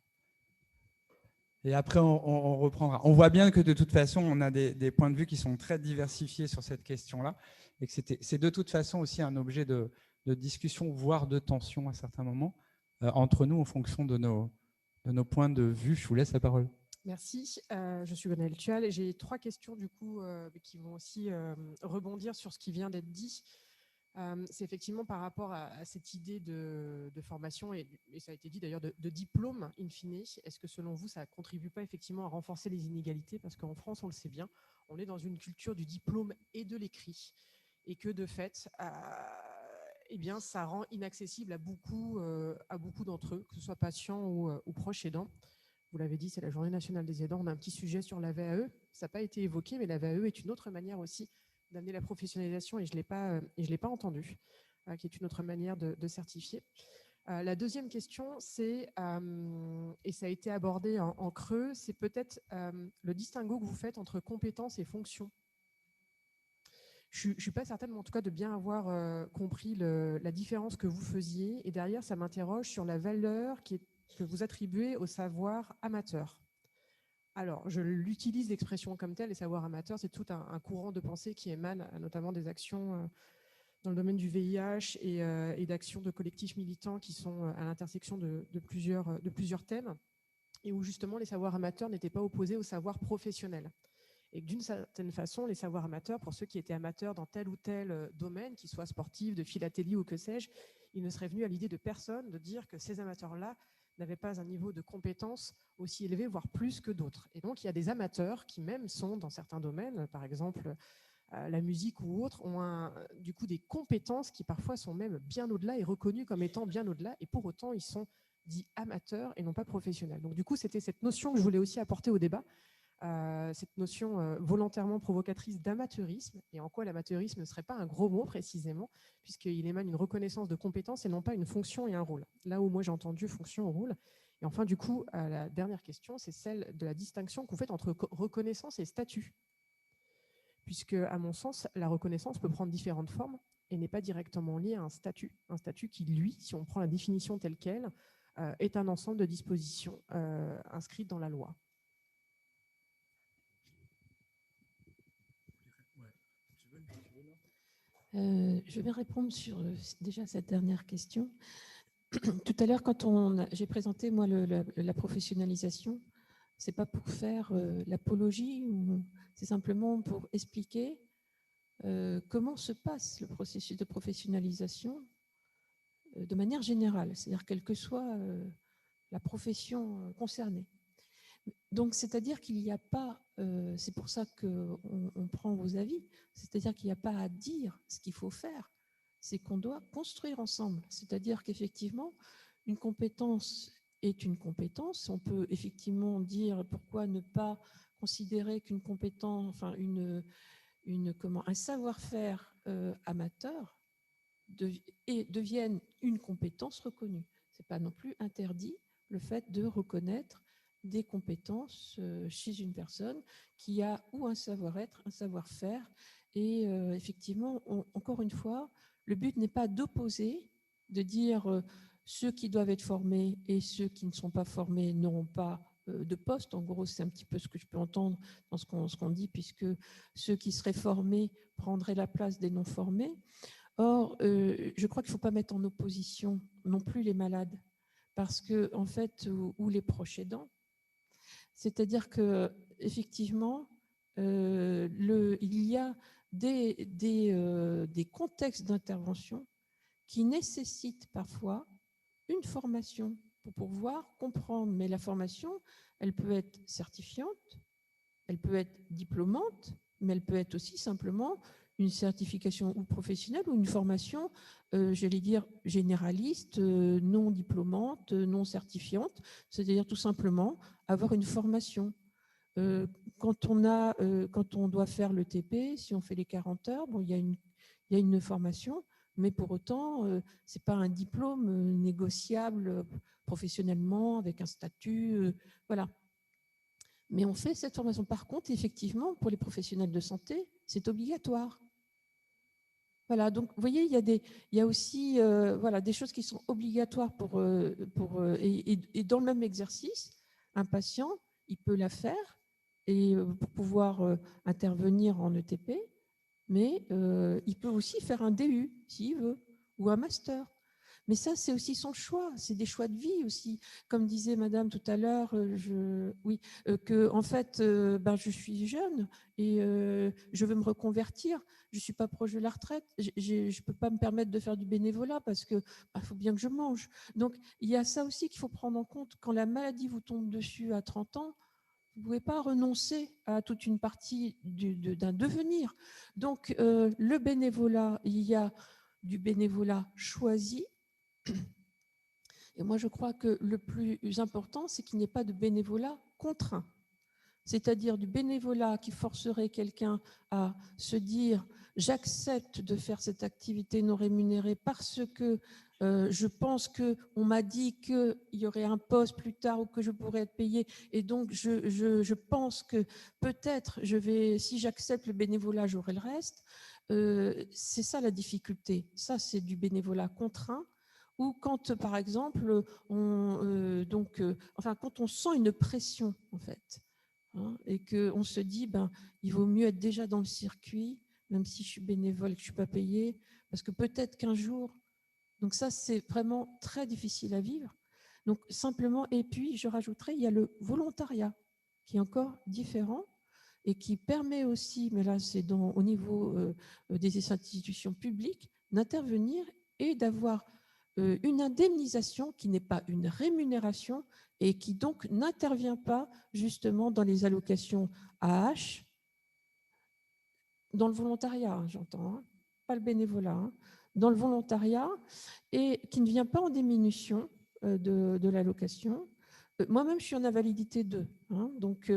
Et après, on reprendra. On voit bien que de toute façon, on a des points de vue qui sont très diversifiés sur cette question-là et que c'est de toute façon aussi un objet de discussion, voire de tension à certains moments, entre nous en fonction de nos points de vue. Je vous laisse la parole. Merci. Je suis Gwenaëlle Tual et j'ai 3 questions du coup qui vont aussi rebondir sur ce qui vient d'être dit. C'est effectivement par rapport à cette idée de formation et ça a été dit d'ailleurs de diplôme in fine. Est-ce que selon vous, ça ne contribue pas effectivement à renforcer les inégalités? Parce qu'en France, on le sait bien, on est dans une culture du diplôme et de l'écrit et que de fait, eh bien, ça rend inaccessible à beaucoup d'entre eux, que ce soit patients ou proches aidants. Vous l'avez dit, c'est la Journée nationale des aidants. On a un petit sujet sur la VAE. Ça n'a pas été évoqué, mais la VAE est une autre manière aussi d'amener la professionnalisation, et je ne l'ai pas entendu, qui est une autre manière de certifier. La deuxième question, c'est, et ça a été abordé en creux, c'est peut-être le distinguo que vous faites entre compétences et fonctions. Je ne suis pas certaine, mais en tout cas, de bien avoir compris la différence que vous faisiez. Et derrière, ça m'interroge sur la valeur que vous attribuez au savoir amateur. Alors, je l'utilise l'expression comme telle, les savoirs amateurs, c'est tout un courant de pensée qui émane notamment des actions dans le domaine du VIH et d'actions de collectifs militants qui sont à l'intersection de plusieurs thèmes, et où justement les savoirs amateurs n'étaient pas opposés aux savoirs professionnels. Et d'une certaine façon, les savoirs amateurs, pour ceux qui étaient amateurs dans tel ou tel domaine, qu'ils soient sportifs, de philatélie ou que sais-je, il ne serait venu à l'idée de personne de dire que ces amateurs-là n'avaient pas un niveau de compétence aussi élevé, voire plus que d'autres. Et donc, il y a des amateurs qui même sont dans certains domaines, par exemple la musique ou autres, ont du coup des compétences qui parfois sont même bien au-delà et reconnues comme étant bien au-delà, et pour autant, ils sont dit amateur et non pas professionnel. Donc du coup, c'était cette notion que je voulais aussi apporter au débat, cette notion volontairement provocatrice d'amateurisme, et en quoi l'amateurisme ne serait pas un gros mot précisément, puisqu'il émane une reconnaissance de compétences et non pas une fonction et un rôle. Là où moi j'ai entendu fonction ou rôle. Et enfin, du coup, la dernière question, c'est celle de la distinction que vous faites entre reconnaissance et statut. Puisque, à mon sens, la reconnaissance peut prendre différentes formes et n'est pas directement liée à un statut. Un statut qui, lui, si on prend la définition telle qu'elle, est un ensemble de dispositions inscrites dans la loi. Je vais répondre sur déjà cette dernière question. Tout à l'heure, quand j'ai présenté moi la professionnalisation, c'est pas pour faire l'apologie, c'est simplement pour expliquer comment se passe le processus de professionnalisation de manière générale, c'est-à-dire quelle que soit la profession concernée. Donc, c'est-à-dire qu'il n'y a pas, c'est pour ça qu'on prend vos avis, c'est-à-dire qu'il n'y a pas à dire ce qu'il faut faire, c'est qu'on doit construire ensemble. C'est-à-dire qu'effectivement, une compétence est une compétence. On peut effectivement dire pourquoi ne pas considérer qu'une compétence, enfin un savoir-faire amateur devienne une compétence reconnue. Ce n'est pas non plus interdit le fait de reconnaître des compétences chez une personne qui a ou un savoir-être, un savoir-faire. Et effectivement, encore une fois, le but n'est pas d'opposer, de dire ceux qui doivent être formés et ceux qui ne sont pas formés n'auront pas de poste. En gros, c'est un petit peu ce que je peux entendre dans ce qu'on dit, puisque ceux qui seraient formés prendraient la place des non-formés. Or, je crois qu'il ne faut pas mettre en opposition non plus les malades, parce que, en fait, ou les proches aidants. C'est-à-dire qu'effectivement, il y a des contextes d'intervention qui nécessitent parfois une formation pour pouvoir comprendre. Mais la formation, elle peut être certifiante, elle peut être diplômante, mais elle peut être aussi simplement une certification ou professionnelle ou une formation, j'allais dire, généraliste, non diplômante, non certifiante, c'est-à-dire tout simplement avoir une formation. Quand on doit faire le TP, si on fait les 40 heures, bon, il y a une formation, mais pour autant, ce n'est pas un diplôme négociable professionnellement avec un statut. Voilà. Mais on fait cette formation. Par contre, effectivement, pour les professionnels de santé, c'est obligatoire. Voilà, donc vous voyez, il y a aussi des choses qui sont obligatoires et dans le même exercice, un patient, il peut la faire et pour pouvoir intervenir en ETP, mais il peut aussi faire un DU s'il veut, ou un master. Mais ça, c'est aussi son choix, c'est des choix de vie aussi. Comme disait madame tout à l'heure, que en fait, je suis jeune et je veux me reconvertir. Je ne suis pas proche de la retraite. Je ne peux pas me permettre de faire du bénévolat parce qu'il faut bien que je mange. Donc, il y a ça aussi qu'il faut prendre en compte. Quand la maladie vous tombe dessus à 30 ans, vous ne pouvez pas renoncer à toute une partie d'un devenir. Donc, le bénévolat, il y a du bénévolat choisi. Et moi, je crois que le plus important, c'est qu'il n'y ait pas de bénévolat contraint. C'est-à-dire du bénévolat qui forcerait quelqu'un à se dire « j'accepte de faire cette activité non rémunérée parce que je pense qu'on m'a dit qu'il y aurait un poste plus tard ou que je pourrais être payé et donc je pense que peut-être si j'accepte le bénévolat, j'aurai le reste ». C'est ça la difficulté. Ça, c'est du bénévolat contraint. Ou quand, par exemple, quand on sent une pression, en fait, et qu'on se dit, il vaut mieux être déjà dans le circuit, même si je suis bénévole et que je ne suis pas payée, parce que peut-être qu'un jour... Donc ça, c'est vraiment très difficile à vivre. Donc simplement, et puis je rajouterais, il y a le volontariat, qui est encore différent et qui permet aussi, mais là c'est au niveau des institutions publiques, d'intervenir et d'avoir une indemnisation qui n'est pas une rémunération et qui donc n'intervient pas justement dans les allocations AH, dans le volontariat, j'entends, pas le bénévolat, dans le volontariat, et qui ne vient pas en diminution de l'allocation. Moi-même, je suis en invalidité 2. Hein, donc,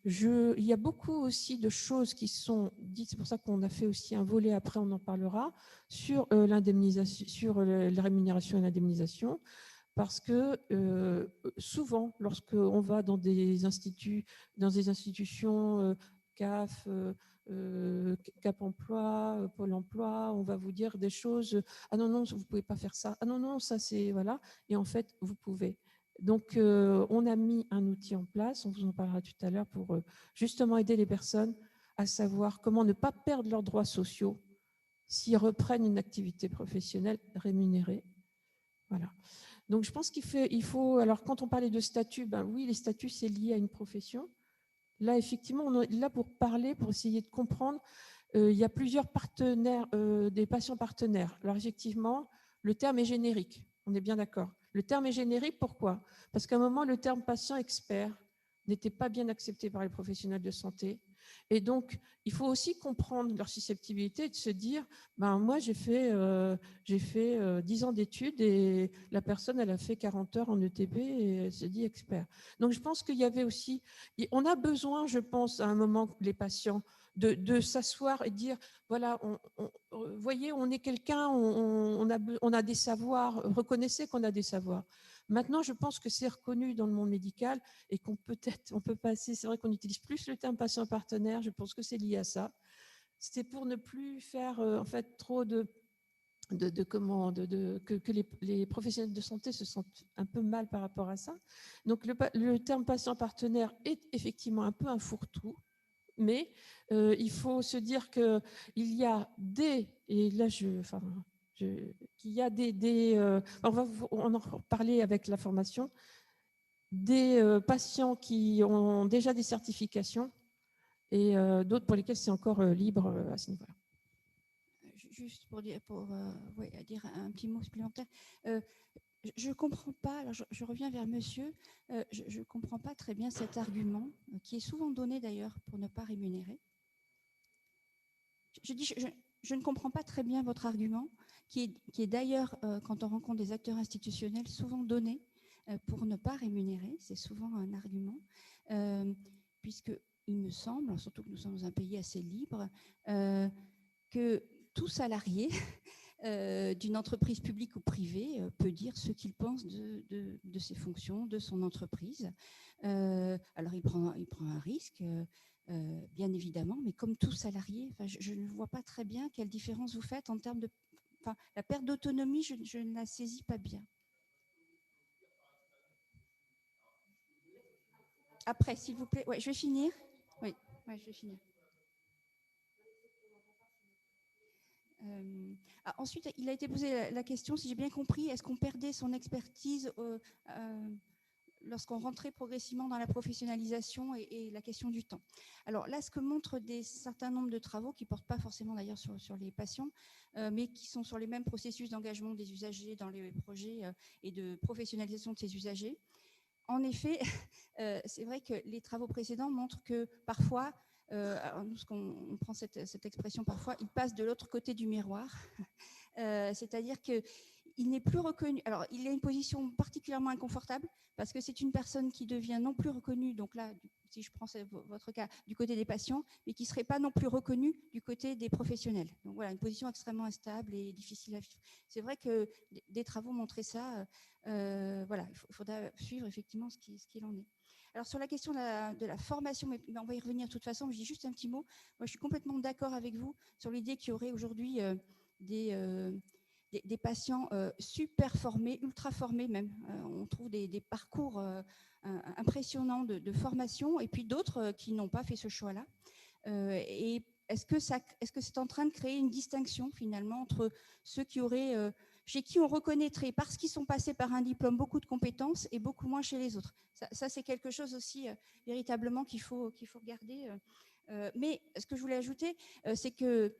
il y a beaucoup aussi de choses qui sont dites. C'est pour ça qu'on a fait aussi un volet, après on en parlera, sur l'indemnisation, sur la rémunération et l'indemnisation. Parce que souvent, lorsqu'on va dans des institutions CAF, Cap Emploi, Pôle Emploi, on va vous dire des choses. Ah non, non, vous ne pouvez pas faire ça. Ah non, non, ça c'est. Voilà. Et en fait, vous pouvez. Donc, on a mis un outil en place, on vous en parlera tout à l'heure, pour justement aider les personnes à savoir comment ne pas perdre leurs droits sociaux s'ils reprennent une activité professionnelle rémunérée. Voilà. Donc, je pense qu'il faut, alors quand on parlait de statut, ben oui, les statuts, c'est lié à une profession. Là, effectivement, on est là pour parler, pour essayer de comprendre. Il y a plusieurs partenaires, des patients partenaires. Alors, effectivement, le terme est générique, on est bien d'accord. Le terme est générique, pourquoi? Parce qu'à un moment, le terme patient expert n'était pas bien accepté par les professionnels de santé. Et donc, il faut aussi comprendre leur susceptibilité et de se dire, ben, moi, j'ai fait 10 ans d'études et la personne, elle a fait 40 heures en ETP et elle se dit expert. Donc, je pense qu'il y avait aussi, on a besoin, je pense, à un moment, les patients, de s'asseoir et dire, voilà, voyez, on est quelqu'un, on a des savoirs, reconnaissez qu'on a des savoirs. Maintenant, je pense que c'est reconnu dans le monde médical et qu'on on peut passer, c'est vrai qu'on utilise plus le terme patient partenaire, je pense que c'est lié à ça. C'est pour ne plus faire en fait trop que les professionnels de santé se sentent un peu mal par rapport à ça. Donc le terme patient partenaire est effectivement un peu un fourre-tout, mais il faut se dire qu'il y a et là qu'il y a on va en reparler avec la formation, des patients qui ont déjà des certifications et d'autres pour lesquels c'est encore libre à ce niveau-là. Juste pour dire un petit mot supplémentaire. Je ne comprends pas, alors je reviens vers monsieur, je ne comprends pas très bien cet argument qui est souvent donné d'ailleurs pour ne pas rémunérer. Je ne comprends pas très bien votre argument qui est d'ailleurs, quand on rencontre des acteurs institutionnels, souvent donné pour ne pas rémunérer. C'est souvent un argument, puisque il me semble, surtout que nous sommes dans un pays assez libre, que tout salarié d'une entreprise publique ou privée peut dire ce qu'il pense de ses fonctions, de son entreprise. Alors, il prend un risque, bien évidemment, mais comme tout salarié, je ne vois pas très bien quelle différence vous faites en termes de... la perte d'autonomie, je ne la saisis pas bien. Après, s'il vous plaît. Ouais, je vais finir. Oui, je vais finir. Ensuite, il a été posé la question, si j'ai bien compris, est-ce qu'on perdait son expertise lorsqu'on rentrait progressivement dans la professionnalisation et la question du temps. Alors là, ce que montrent des certain nombre de travaux, qui ne portent pas forcément d'ailleurs sur les patients, mais qui sont sur les mêmes processus d'engagement des usagers dans les projets et de professionnalisation de ces usagers. En effet, c'est vrai que les travaux précédents montrent que parfois, on prend cette expression parfois, il passe de l'autre côté du miroir. C'est-à-dire qu'il n'est plus reconnu. Alors, il a une position particulièrement inconfortable parce que c'est une personne qui devient non plus reconnue, donc là, si je prends votre cas, du côté des patients, mais qui ne serait pas non plus reconnue du côté des professionnels. Donc voilà, une position extrêmement instable et difficile à vivre. C'est vrai que des travaux montraient ça. Voilà, il faudra suivre effectivement ce qu'il en est. Alors, sur la question de la formation, mais on va y revenir de toute façon, je dis juste un petit mot. Moi, je suis complètement d'accord avec vous sur l'idée qu'il y aurait aujourd'hui des patients super formés, ultra formés même. On trouve des parcours impressionnants de formation et puis d'autres qui n'ont pas fait ce choix-là. Et est-ce que c'est en train de créer une distinction finalement entre ceux qui auraient... chez qui on reconnaîtrait, parce qu'ils sont passés par un diplôme, beaucoup de compétences et beaucoup moins chez les autres. Ça c'est quelque chose aussi véritablement qu'il faut regarder. Mais ce que je voulais ajouter, c'est que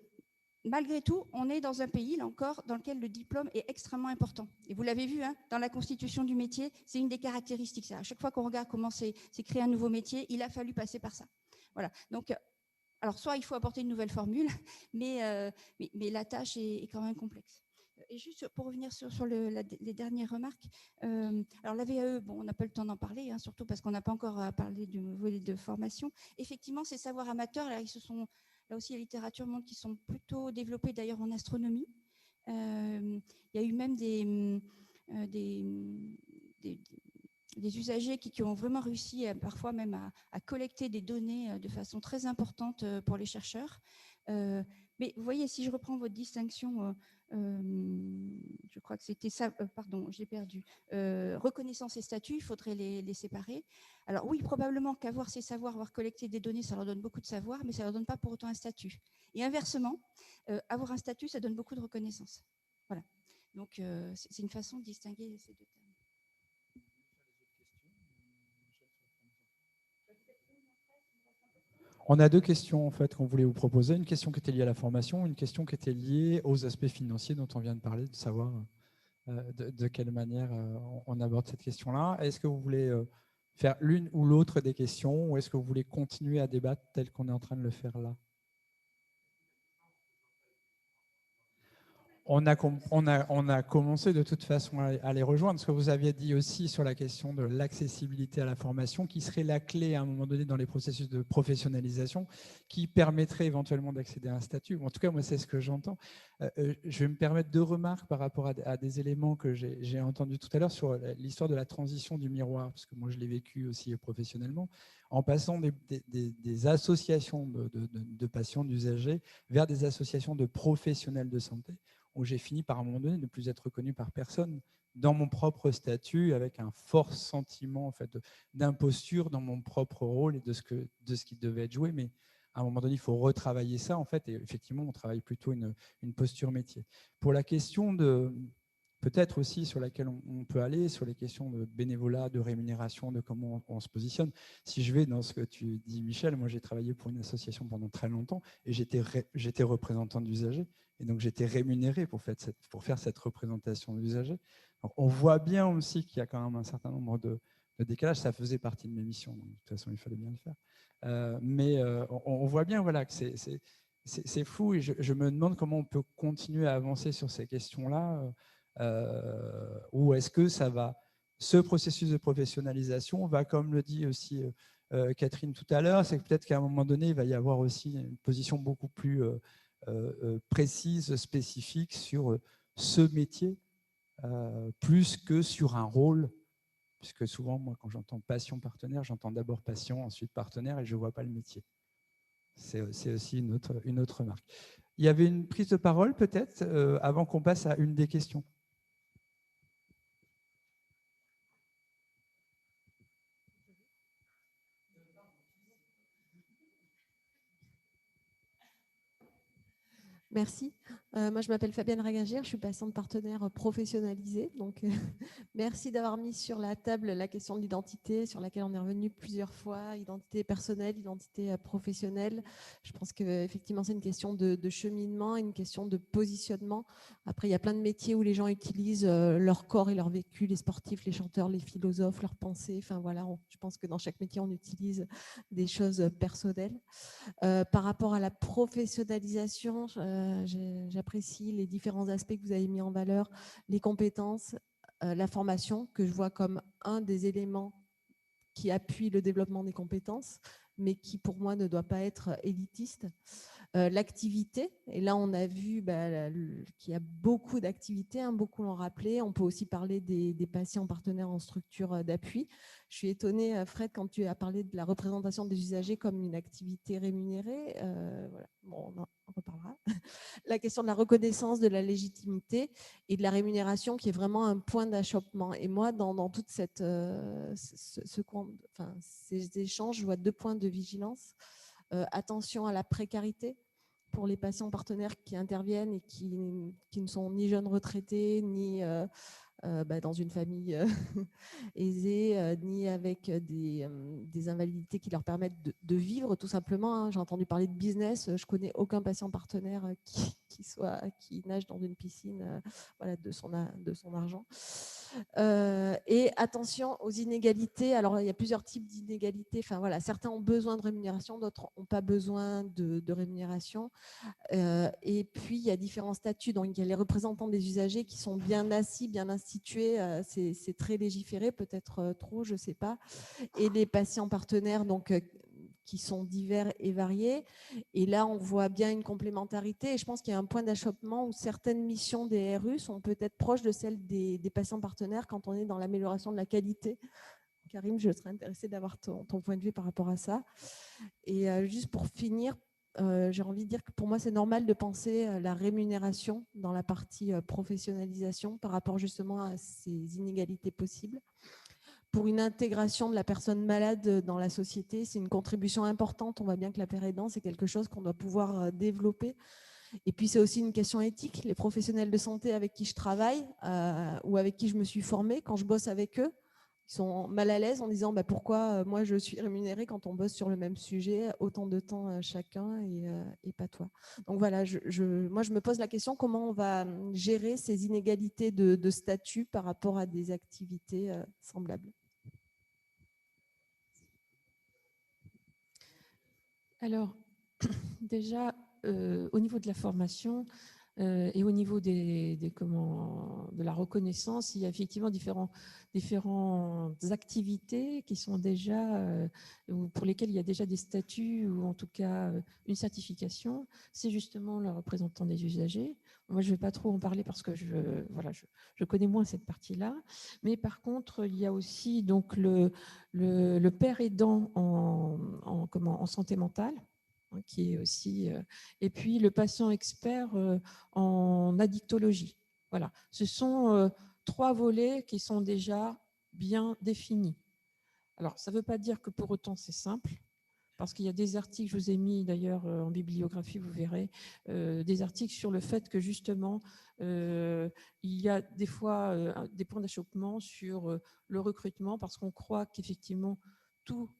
malgré tout, on est dans un pays, là encore, dans lequel le diplôme est extrêmement important. Et vous l'avez vu, hein, dans la constitution du métier, c'est une des caractéristiques. À chaque fois qu'on regarde comment c'est créé un nouveau métier, il a fallu passer par ça. Voilà. Donc, alors, soit il faut apporter une nouvelle formule, mais la tâche est quand même complexe. Et juste pour revenir sur les dernières remarques, alors la VAE, bon, on n'a pas le temps d'en parler, hein, surtout parce qu'on n'a pas encore parlé du volet de formation. Effectivement, ces savoirs amateurs, là, là aussi la littérature montre qu'ils sont plutôt développés d'ailleurs en astronomie. Il y a eu même des usagers qui ont vraiment réussi parfois même à collecter des données de façon très importante pour les chercheurs. Mais vous voyez, si je reprends votre distinction, je crois que c'était ça, pardon, j'ai perdu, reconnaissance et statut, il faudrait les séparer. Alors oui, probablement qu'avoir ces savoirs, avoir collecté des données, ça leur donne beaucoup de savoir, mais ça ne leur donne pas pour autant un statut. Et inversement, avoir un statut, ça donne beaucoup de reconnaissance. Voilà. Donc c'est une façon de distinguer ces deux termes. On a deux questions en fait qu'on voulait vous proposer. Une question qui était liée à la formation, une question qui était liée aux aspects financiers dont on vient de parler, de savoir de quelle manière on aborde cette question-là. Est-ce que vous voulez faire l'une ou l'autre des questions ou est-ce que vous voulez continuer à débattre tel qu'on est en train de le faire là ? On a commencé de toute façon à les rejoindre. Ce que vous aviez dit aussi sur la question de l'accessibilité à la formation, qui serait la clé à un moment donné dans les processus de professionnalisation, qui permettrait éventuellement d'accéder à un statut. En tout cas, moi, c'est ce que j'entends. Je vais me permettre deux remarques par rapport à des éléments que j'ai entendus tout à l'heure sur l'histoire de la transition du miroir, parce que moi, je l'ai vécu aussi professionnellement, en passant des associations de patients, d'usagers, vers des associations de professionnels de santé, où j'ai fini par, à un moment donné, ne plus être reconnu par personne dans mon propre statut, avec un fort sentiment en fait, d'imposture dans mon propre rôle et de ce qui devait être joué. Mais à un moment donné, il faut retravailler ça, en fait, et effectivement, on travaille plutôt une posture métier. Pour la question de, peut-être aussi sur laquelle on peut aller, sur les questions de bénévolat, de rémunération, de comment on se positionne. Si je vais dans ce que tu dis, Michel, moi j'ai travaillé pour une association pendant très longtemps et j'étais représentant d'usagers. Et donc, j'étais rémunéré pour faire cette représentation de l'usager. On voit bien aussi qu'il y a quand même un certain nombre de décalages. Ça faisait partie de mes missions. Donc, de toute façon, il fallait bien le faire. Mais on voit bien voilà, que c'est fou. Et je me demande comment on peut continuer à avancer sur ces questions-là. Ou est-ce que ce processus de professionnalisation va, comme le dit aussi Catherine tout à l'heure, c'est que peut-être qu'à un moment donné, il va y avoir aussi une position beaucoup plus précise, spécifique sur ce métier, plus que sur un rôle, puisque souvent, moi, quand j'entends patient partenaire, j'entends d'abord patient, ensuite partenaire, et je ne vois pas le métier. C'est aussi une autre remarque. Il y avait une prise de parole, peut-être, avant qu'on passe à une des questions. Merci. Moi, je m'appelle Fabienne Ragagère, je suis patiente partenaire professionnalisée. Donc, merci d'avoir mis sur la table la question de l'identité, sur laquelle on est revenu plusieurs fois, identité personnelle, identité professionnelle. Je pense qu'effectivement, c'est une question de cheminement, une question de positionnement. Après, il y a plein de métiers où les gens utilisent leur corps et leur vécu, les sportifs, les chanteurs, les philosophes, leurs pensées. Enfin, voilà, je pense que dans chaque métier, on utilise des choses personnelles. Par rapport à la professionnalisation, j'apprécie les différents aspects que vous avez mis en valeur, les compétences, la formation, que je vois comme un des éléments qui appuie le développement des compétences, mais qui pour moi ne doit pas être élitiste. L'activité, et là on a vu qu'il y a beaucoup d'activités, hein, beaucoup l'ont rappelé. On peut aussi parler des patients partenaires en structure d'appui. Je suis étonnée, Fred, quand tu as parlé de la représentation des usagers comme une activité rémunérée. Voilà. Bon, on en reparlera. La question de la reconnaissance, de la légitimité et de la rémunération qui est vraiment un point d'achoppement. Et moi, dans toute ces échanges, je vois deux points de vigilance. Attention à la précarité pour les patients partenaires qui interviennent et qui ne sont ni jeunes retraités, ni dans une famille aisée, ni avec des invalidités qui leur permettent de vivre tout simplement. Hein. J'ai entendu parler de business, je connais aucun patient partenaire qui nage dans une piscine de son argent. Et attention aux inégalités. Alors, il y a plusieurs types d'inégalités. Enfin, voilà, certains ont besoin de rémunération, d'autres n'ont pas besoin de rémunération. Et puis, il y a différents statuts. Donc, il y a les représentants des usagers qui sont bien assis, bien institués. C'est très légiféré, peut-être trop, je ne sais pas. Et les patients partenaires, donc, qui sont divers et variés. Et là, on voit bien une complémentarité. Et je pense qu'il y a un point d'achoppement où certaines missions des RU sont peut-être proches de celles des patients partenaires quand on est dans l'amélioration de la qualité. Karim, je serais intéressée d'avoir ton point de vue par rapport à ça. Et juste pour finir, j'ai envie de dire que pour moi, c'est normal de penser la rémunération dans la partie professionnalisation par rapport justement à ces inégalités possibles. Pour une intégration de la personne malade dans la société, c'est une contribution importante. On voit bien que la paire aidant, c'est quelque chose qu'on doit pouvoir développer. Et puis, c'est aussi une question éthique. Les professionnels de santé avec qui je travaille ou avec qui je me suis formée, quand je bosse avec eux, ils sont mal à l'aise en disant pourquoi moi je suis rémunérée quand on bosse sur le même sujet, autant de temps chacun et pas toi. Donc voilà, moi je me pose la question comment on va gérer ces inégalités de statut par rapport à des activités semblables. Alors, déjà, au niveau de la formation et au niveau de la reconnaissance, il y a effectivement différentes activités qui sont déjà, pour lesquelles il y a déjà des statuts ou en tout cas une certification. C'est justement le représentant des usagers. Moi, je ne vais pas trop en parler parce que je connais moins cette partie-là. Mais par contre, il y a aussi donc, le père aidant en santé mentale, qui est aussi, et puis le patient expert en addictologie. Voilà, ce sont 3 volets qui sont déjà bien définis. Alors, ça ne veut pas dire que pour autant c'est simple, parce qu'il y a des articles, je vous ai mis d'ailleurs en bibliographie, vous verrez, des articles sur le fait que justement, il y a des fois des points d'achoppement sur le recrutement, parce qu'on croit qu'effectivement, tout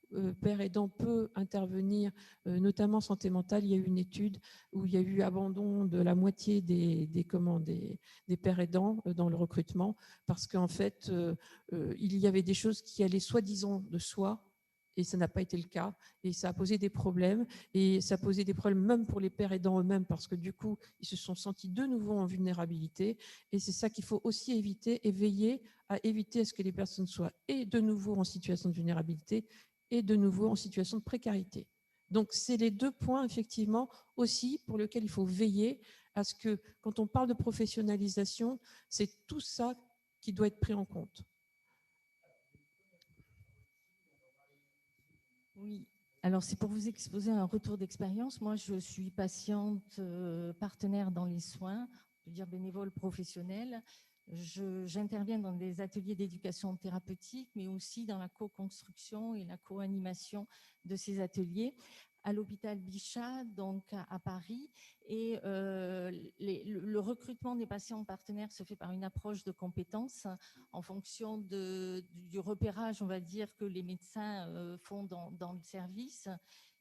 père aidant peut intervenir, notamment en santé mentale. Il y a eu une étude où il y a eu abandon de la moitié des pères aidants dans le recrutement, parce qu'en fait, il y avait des choses qui allaient soi-disant de soi, et ça n'a pas été le cas, et ça a posé des problèmes, et ça a posé des problèmes même pour les pères aidants eux-mêmes, parce que du coup, ils se sont sentis de nouveau en vulnérabilité, et c'est ça qu'il faut aussi éviter, et veiller à éviter à ce que les personnes soient et de nouveau en situation de vulnérabilité, et de nouveau en situation de précarité. Donc, c'est les 2 points, effectivement, aussi pour lesquels il faut veiller à ce que, quand on parle de professionnalisation, c'est tout ça qui doit être pris en compte. Oui, alors c'est pour vous exposer un retour d'expérience. Moi, je suis patiente partenaire dans les soins, on peut dire bénévole professionnel. J'interviens dans des ateliers d'éducation thérapeutique, mais aussi dans la co-construction et la co-animation de ces ateliers à l'hôpital Bichat, donc à Paris. Et le recrutement des patients partenaires se fait par une approche de compétences en fonction du repérage, on va dire, que les médecins font dans le service,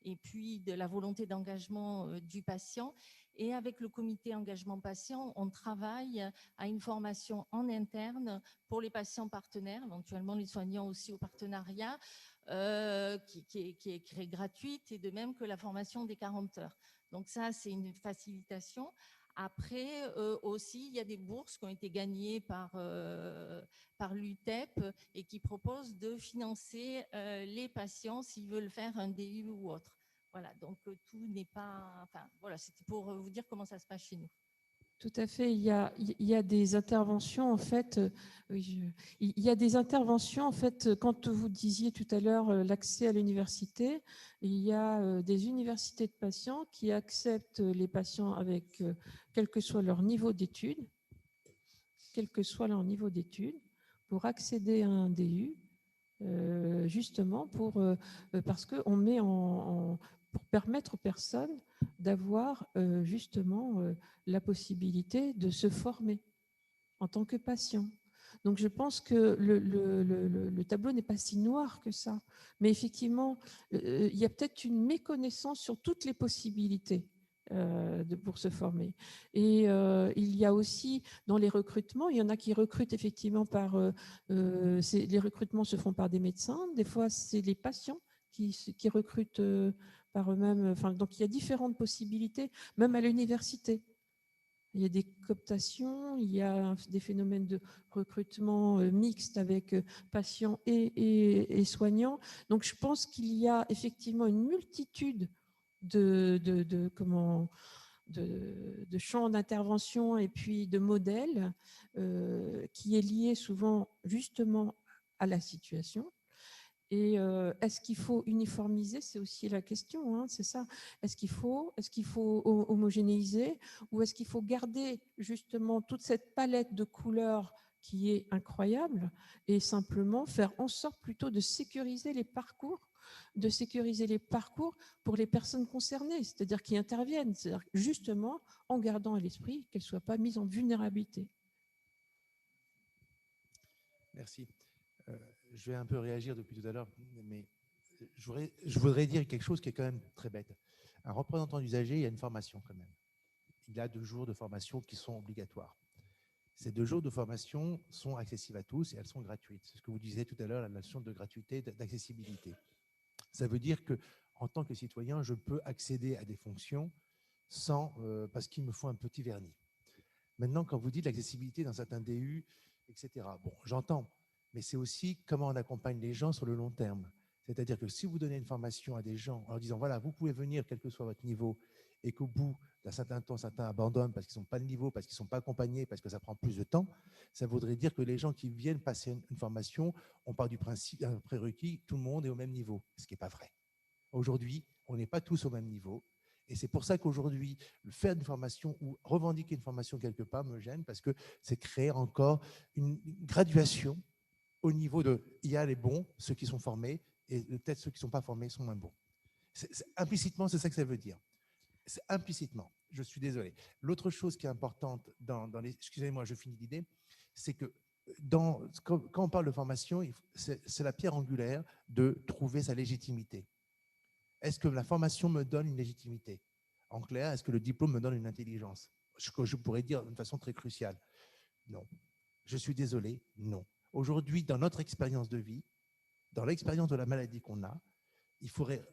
et puis de la volonté d'engagement du patient. Et avec le comité engagement patient, on travaille à une formation en interne pour les patients partenaires, éventuellement les soignants aussi au partenariat, qui est créée gratuite, et de même que la formation des 40 heures. Donc ça, c'est une facilitation. Après, aussi, il y a des bourses qui ont été gagnées par l'UTEP et qui proposent de financer les patients s'ils veulent faire un DU ou autre. Voilà, donc tout n'est pas... Enfin, voilà, c'était pour vous dire comment ça se passe chez nous. Tout à fait. Il y a des interventions, en fait. Il y a des interventions, en fait, quand vous disiez tout à l'heure l'accès à l'université, il y a des universités de patients qui acceptent les patients avec quel que soit leur niveau d'études, pour accéder à un DU, justement parce qu'on met pour permettre aux personnes d'avoir justement la possibilité de se former en tant que patient. Donc je pense que le tableau n'est pas si noir que ça, mais effectivement, il y a peut-être une méconnaissance sur toutes les possibilités. pour se former. Et il y a aussi, dans les recrutements, il y en a qui recrutent effectivement les recrutements se font par des médecins, des fois c'est les patients qui recrutent par eux-mêmes. Enfin, donc il y a différentes possibilités, même à l'université. Il y a des cooptations, il y a des phénomènes de recrutement mixte avec patients et soignants. Donc, je pense qu'il y a effectivement une multitude de champs d'intervention et puis de modèles qui est lié souvent justement à la situation. Et est-ce qu'il faut uniformiser? C'est aussi la question, hein, c'est ça. Est-ce qu'il faut homogénéiser ou est-ce qu'il faut garder justement toute cette palette de couleurs qui est incroyable et simplement faire en sorte plutôt de sécuriser les parcours pour les personnes concernées, c'est-à-dire qui interviennent, c'est-à-dire justement en gardant à l'esprit qu'elles ne soient pas mises en vulnérabilité. Merci. Je vais un peu réagir depuis tout à l'heure, mais je voudrais dire quelque chose qui est quand même très bête. Un représentant d'usager, il y a une formation quand même. Il a 2 jours de formation qui sont obligatoires. Ces 2 jours de formation sont accessibles à tous et elles sont gratuites. C'est ce que vous disiez tout à l'heure, la notion de gratuité, d'accessibilité. Ça veut dire qu'en tant que citoyen, je peux accéder à des fonctions parce qu'il me faut un petit vernis. Maintenant, quand vous dites l'accessibilité dans certains DU, etc., bon, j'entends. Mais c'est aussi comment on accompagne les gens sur le long terme. C'est-à-dire que si vous donnez une formation à des gens en leur disant, voilà, vous pouvez venir quel que soit votre niveau, et qu'au bout d'un certain temps, certains abandonnent parce qu'ils n'ont pas le niveau, parce qu'ils ne sont pas accompagnés, parce que ça prend plus de temps, ça voudrait dire que les gens qui viennent passer une formation, on part du principe, un prérequis, tout le monde est au même niveau, ce qui n'est pas vrai. Aujourd'hui, on n'est pas tous au même niveau. Et c'est pour ça qu'aujourd'hui, faire une formation ou revendiquer une formation quelque part me gêne, parce que c'est créer encore une graduation au niveau de il y a les bons, ceux qui sont formés, et peut-être ceux qui ne sont pas formés sont moins bons. Implicitement, c'est ça que ça veut dire. C'est implicitement. Je suis désolé. L'autre chose qui est importante excusez-moi, je finis l'idée, c'est que quand on parle de formation, c'est la pierre angulaire de trouver sa légitimité. Est-ce que la formation me donne une légitimité? En clair, est-ce que le diplôme me donne une intelligence? Je pourrais dire d'une façon très cruciale. Non. Je suis désolé, non. Aujourd'hui, dans notre expérience de vie, dans l'expérience de la maladie qu'on a, il faudrait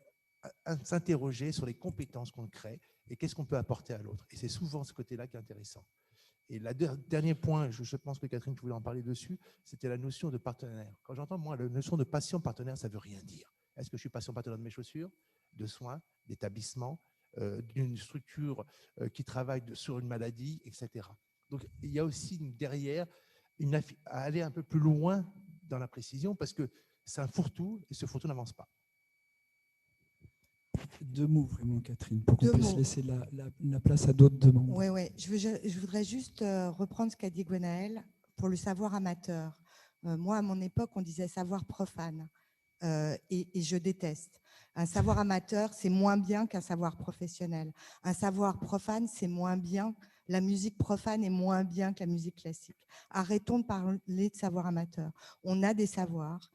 s'interroger sur les compétences qu'on crée et qu'est-ce qu'on peut apporter à l'autre. Et c'est souvent ce côté-là qui est intéressant. Et le dernier point, je pense que Catherine, tu voulais en parler dessus, c'était la notion de partenaire. Quand j'entends, moi, la notion de patient partenaire, ça ne veut rien dire. Est-ce que je suis patient partenaire de mes chaussures, de soins, d'établissement, d'une structure qui travaille sur une maladie, etc. Donc, il y a aussi derrière à aller un peu plus loin dans la précision parce que c'est un fourre-tout et ce fourre-tout n'avance pas. 2 mots vraiment, Catherine, pour qu'on puisse laisser la place à d'autres demandes. Oui. Je voudrais juste reprendre ce qu'a dit Gwenaëlle pour le savoir amateur. Moi, à mon époque, on disait savoir profane et je déteste. Un savoir amateur, c'est moins bien qu'un savoir professionnel. Un savoir profane, c'est moins bien. La musique profane est moins bien que la musique classique. Arrêtons de parler de savoir amateur. On a des savoirs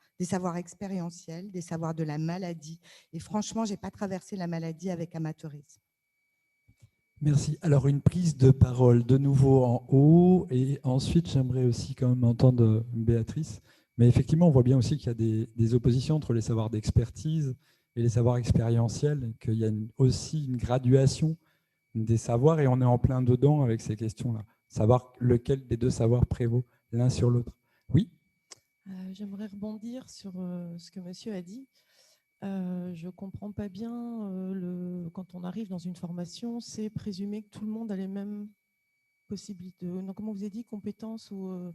expérientiels, des savoirs de la maladie. Et franchement, je n'ai pas traversé la maladie avec amateurisme. Merci. Alors, une prise de parole de nouveau en haut. Et ensuite, j'aimerais aussi quand même entendre Béatrice. Mais effectivement, on voit bien aussi qu'il y a des oppositions entre les savoirs d'expertise et les savoirs expérientiels, qu'il y a aussi une graduation des savoirs et on est en plein dedans avec ces questions-là. Savoir lequel des 2 savoirs prévaut l'un sur l'autre. Oui. J'aimerais rebondir sur ce que monsieur a dit. Je ne comprends pas bien, quand on arrive dans une formation, c'est présumer que tout le monde a les mêmes possibilités. Donc, comment vous avez dit, compétences ou…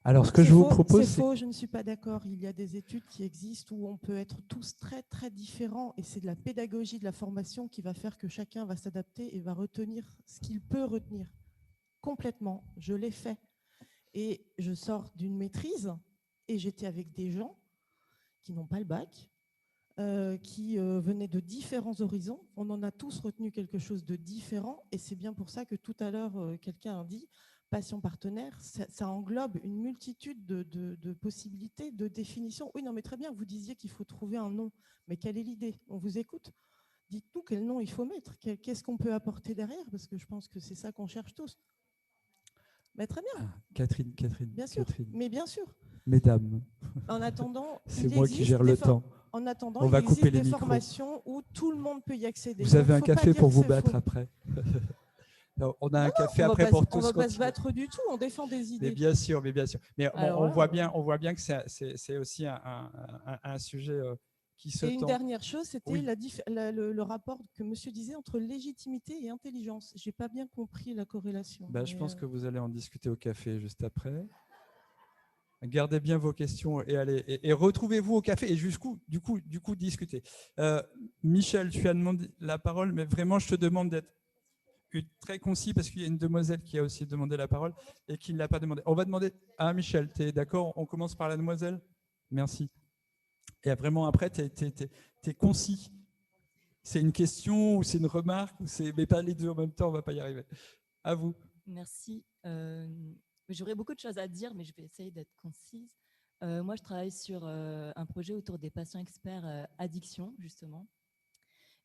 Alors, ce que je vous propose… C'est faux, je ne suis pas d'accord. Il y a des études qui existent où on peut être tous très, très différents et c'est de la pédagogie de la formation qui va faire que chacun va s'adapter et va retenir ce qu'il peut retenir. Complètement. Je l'ai fait. Et je sors d'une maîtrise et j'étais avec des gens qui n'ont pas le bac, qui venaient de différents horizons. On en a tous retenu quelque chose de différent et c'est bien pour ça que tout à l'heure, quelqu'un a dit patient partenaire, ça englobe une multitude de possibilités, de définitions. Oui, non, mais très bien, vous disiez qu'il faut trouver un nom, mais quelle est l'idée? On vous écoute. dites-nous quel nom il faut mettre, qu'est-ce qu'on peut apporter derrière, parce que je pense que c'est ça qu'on cherche tous. Mais très bien. Catherine. Bien sûr, mais bien sûr. Mesdames. En attendant, c'est moi qui gère le temps. En attendant, on va couper les des micros. Formations où tout le monde peut y accéder. Vous avez un café pour vous battre après. Non, on a un café après pour tous. On ne va pas se battre du tout, on défend des idées. Mais bien sûr. Mais alors, on voit bien que c'est aussi un sujet qui se tend. Et une dernière chose, c'était le rapport que monsieur disait entre légitimité et intelligence. Je n'ai pas bien compris la corrélation. Je pense que vous allez en discuter au café juste après. Gardez bien vos questions et allez et retrouvez-vous au café et jusqu'où du coup discutez. Michel, tu as demandé la parole, mais vraiment je te demande d'être très concis parce qu'il y a une demoiselle qui a aussi demandé la parole et qui ne l'a pas demandé. On va demander à Michel, tu es d'accord? On commence par la demoiselle? Merci. Et vraiment après, tu es concis. C'est une question ou c'est une remarque, mais pas les deux en même temps, on ne va pas y arriver. À vous. Merci. J'aurais beaucoup de choses à dire, mais je vais essayer d'être concise. Moi, je travaille sur un projet autour des patients experts addiction, justement.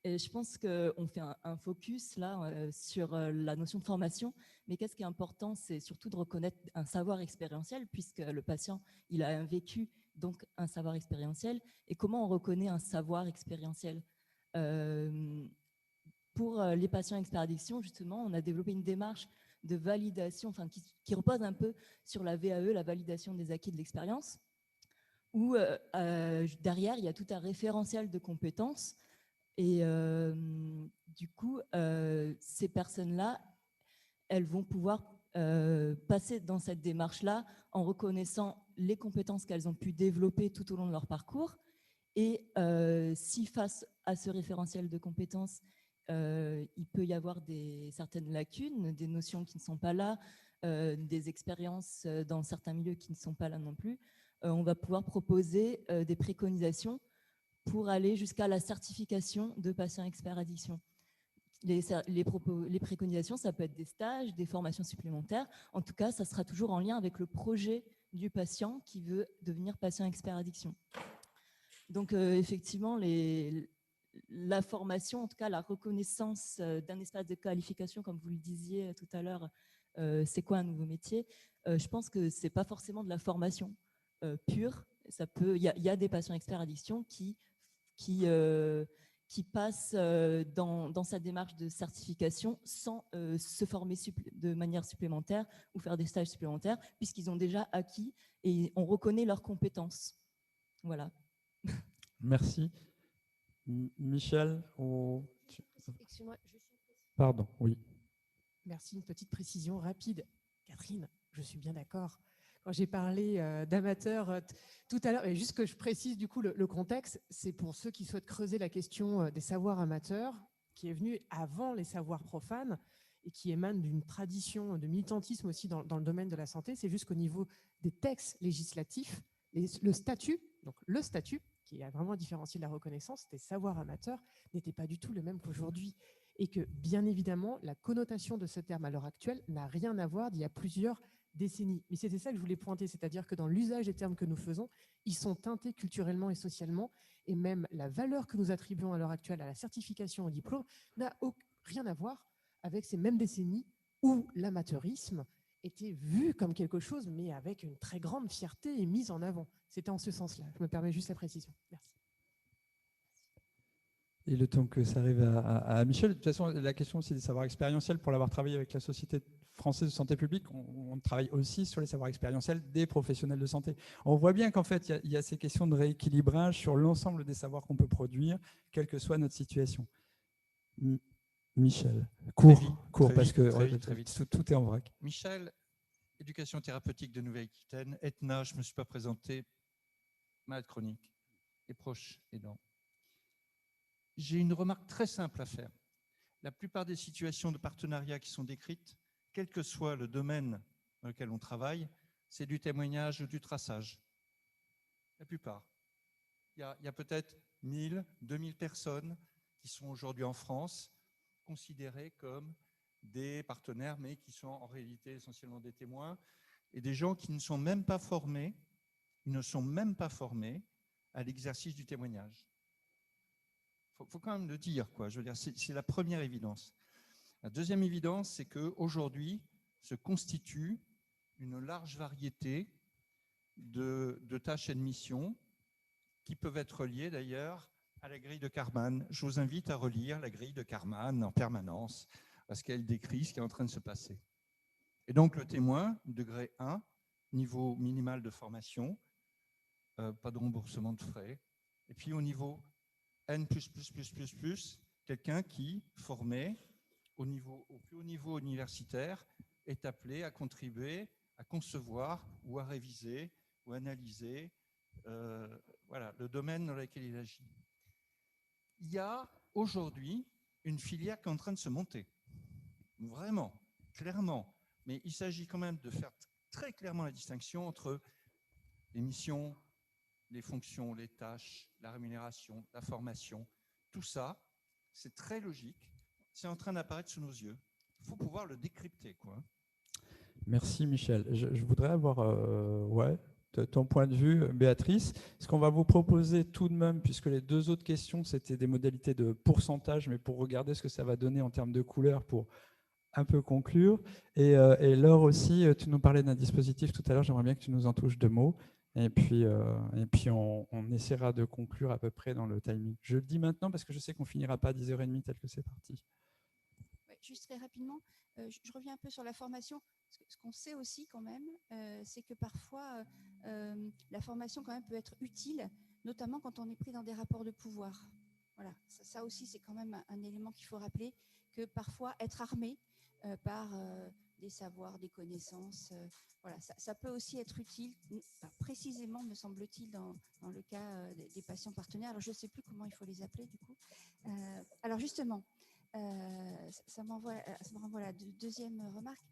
Et je pense qu'on fait un focus là sur la notion de formation, mais qu'est-ce qui est important, c'est surtout de reconnaître un savoir expérientiel, puisque le patient, il a un vécu, donc un savoir expérientiel. Et comment on reconnaît un savoir expérientiel? Pour les patients experts addiction, justement, on a développé une démarche de validation, qui repose un peu sur la VAE, la validation des acquis de l'expérience, où derrière, il y a tout un référentiel de compétences. Et du coup, ces personnes-là, elles vont pouvoir passer dans cette démarche-là en reconnaissant les compétences qu'elles ont pu développer tout au long de leur parcours. Et si face à ce référentiel de compétences, il peut y avoir certaines lacunes, des notions qui ne sont pas là, des expériences dans certains milieux qui ne sont pas là non plus, on va pouvoir proposer des préconisations pour aller jusqu'à la certification de patients experts addiction. Les préconisations, ça peut être des stages, des formations supplémentaires. En tout cas, ça sera toujours en lien avec le projet du patient qui veut devenir patient expert addiction. Donc, effectivement, la formation, en tout cas la reconnaissance d'un espace de qualification, comme vous le disiez tout à l'heure, c'est quoi un nouveau métier? Je pense que ce n'est pas forcément de la formation pure. Il y a des patients experts addiction qui passent dans sa démarche de certification sans se former de manière supplémentaire ou faire des stages supplémentaires, puisqu'ils ont déjà acquis et on reconnaît leurs compétences. Voilà. Merci. Michel Excuse-moi, Pardon, oui. Merci, une petite précision rapide. Catherine, je suis bien d'accord. Quand j'ai parlé d'amateurs tout à l'heure, et juste que je précise du coup le contexte, c'est pour ceux qui souhaitent creuser la question des savoirs amateurs, qui est venue avant les savoirs profanes et qui émane d'une tradition de militantisme aussi dans le domaine de la santé. C'est juste qu'au niveau des textes législatifs, le statut qui a vraiment différencié de la reconnaissance des savoirs amateurs, n'était pas du tout le même qu'aujourd'hui. Et que, bien évidemment, la connotation de ce terme à l'heure actuelle n'a rien à voir d'il y a plusieurs décennies. Mais c'était ça que je voulais pointer, c'est-à-dire que dans l'usage des termes que nous faisons, ils sont teintés culturellement et socialement, et même la valeur que nous attribuons à l'heure actuelle à la certification au diplôme n'a rien à voir avec ces mêmes décennies où l'amateurisme était vu comme quelque chose, mais avec une très grande fierté et mise en avant. C'était en ce sens-là. Je me permets juste la précision. Merci. Et le temps que ça arrive à Michel, de toute façon, la question aussi des savoirs expérientiels, pour l'avoir travaillé avec la Société française de santé publique, on travaille aussi sur les savoirs expérientiels des professionnels de santé. On voit bien qu'en fait, il y a ces questions de rééquilibrage sur l'ensemble des savoirs qu'on peut produire, quelle que soit notre situation. Michel, court parce que très vite. Tout est en vrac. Michel, éducation thérapeutique de Nouvelle-Aquitaine, Etna, je ne me suis pas présenté, malade chronique, et proche aidant. J'ai une remarque très simple à faire. La plupart des situations de partenariat qui sont décrites, quel que soit le domaine dans lequel on travaille, c'est du témoignage ou du traçage. La plupart. Il y a peut-être 1000, 2000 personnes qui sont aujourd'hui en France considérées comme des partenaires, mais qui sont en réalité essentiellement des témoins, et des gens qui ne sont même pas formés, à l'exercice du témoignage. faut quand même le dire, quoi. Je veux dire, c'est la première évidence. La deuxième évidence, c'est qu'aujourd'hui se constitue une large variété de tâches et de missions qui peuvent être liées d'ailleurs à la grille de Karman. Je vous invite à relire la grille de Karman en permanence parce qu'elle décrit ce qui est en train de se passer. Et donc le témoin, degré 1, niveau minimal de formation, pas de remboursement de frais. Et puis au niveau N+++++, quelqu'un qui, formé au plus haut niveau universitaire, est appelé à contribuer, à concevoir ou à réviser ou analyser voilà, le domaine dans lequel il agit. Il y a aujourd'hui une filière qui est en train de se monter. Vraiment, clairement. Mais il s'agit quand même de faire très clairement la distinction entre les missions, les fonctions, les tâches, la rémunération, la formation. Tout ça, c'est très logique. C'est en train d'apparaître sous nos yeux. Il faut pouvoir le décrypter, quoi. Merci Michel. Je voudrais avoir ton point de vue, Béatrice. Ce qu'on va vous proposer tout de même, puisque les deux autres questions, c'était des modalités de pourcentage, mais pour regarder ce que ça va donner en termes de couleurs pour un peu conclure. Et Laure aussi, tu nous parlais d'un dispositif tout à l'heure, j'aimerais bien que tu nous en touches 2 mots. Et puis on essaiera de conclure à peu près dans le timing. Je le dis maintenant parce que je sais qu'on finira pas à 10h30 tel que c'est parti. Ouais, juste très rapidement, je reviens un peu sur la formation. Ce qu'on sait aussi quand même, c'est que parfois la formation quand même peut être utile, notamment quand on est pris dans des rapports de pouvoir. Voilà, ça aussi c'est quand même un élément qu'il faut rappeler, que parfois être armé par des savoirs, des connaissances, voilà, ça peut aussi être utile, précisément me semble-t-il dans le cas des patients partenaires. Alors je ne sais plus comment il faut les appeler du coup. Alors justement, ça me renvoie à la deuxième remarque,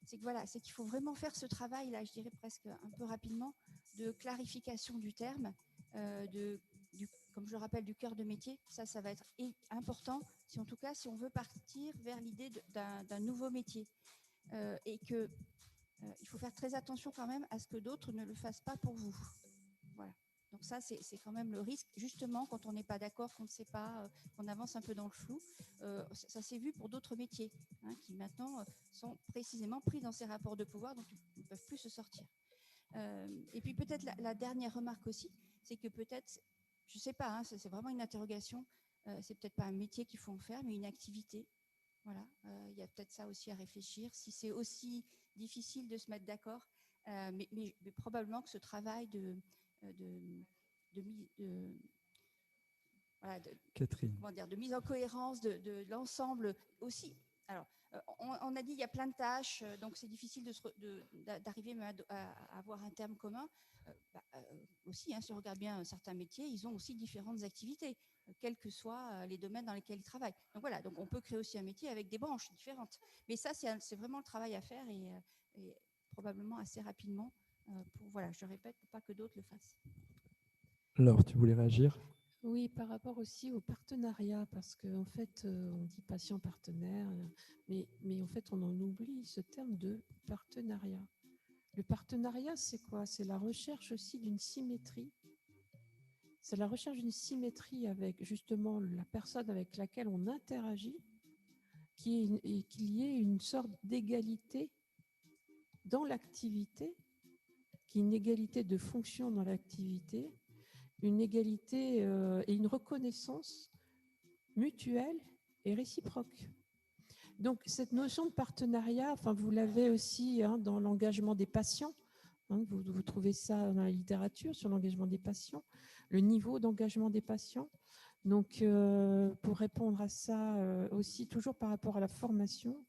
c'est que voilà, c'est qu'il faut vraiment faire ce travail là, je dirais presque un peu rapidement, de clarification du terme, comme je le rappelle, du cœur de métier. Ça va être important, si en tout cas si on veut partir vers l'idée d'un nouveau métier, et que il faut faire très attention quand même à ce que d'autres ne le fassent pas pour vous. Voilà. Donc ça, c'est quand même le risque, justement, quand on n'est pas d'accord, qu'on ne sait pas, qu'on avance un peu dans le flou. Ça s'est vu pour d'autres métiers, hein, qui maintenant sont précisément pris dans ces rapports de pouvoir, donc ils ne peuvent plus se sortir. Et puis peut-être la dernière remarque aussi, c'est que peut-être, je ne sais pas, hein, c'est vraiment une interrogation, c'est peut-être pas un métier qu'il faut en faire, mais une activité. Voilà, il y a peut-être ça aussi à réfléchir. Si c'est aussi difficile de se mettre d'accord, mais probablement que ce travail de mise en cohérence de l'ensemble aussi. Alors, on a dit il y a plein de tâches, donc c'est difficile d'arriver à avoir un terme commun. Aussi, hein, si on regarde bien certains métiers, ils ont aussi différentes activités, quels que soient les domaines dans lesquels ils travaillent. Donc voilà, donc on peut créer aussi un métier avec des branches différentes. Mais ça, c'est vraiment le travail à faire et probablement assez rapidement. Voilà, je répète, pour pas que d'autres le fassent. Laure, tu voulais réagir ? Oui, par rapport aussi au partenariat, parce qu'en fait, on dit patient partenaire, mais en fait, on en oublie ce terme de partenariat. Le partenariat, c'est quoi? C'est la recherche aussi d'une symétrie. C'est la recherche d'une symétrie avec justement la personne avec laquelle on interagit, qu'il y ait une sorte d'égalité dans l'activité, qu'il y ait une égalité de fonction dans l'activité, une égalité et une reconnaissance mutuelle et réciproque. Donc, cette notion de partenariat, enfin, vous l'avez aussi dans l'engagement des patients. Vous trouvez ça dans la littérature sur l'engagement des patients, le niveau d'engagement des patients. Donc, pour répondre à ça aussi, toujours par rapport à la formation,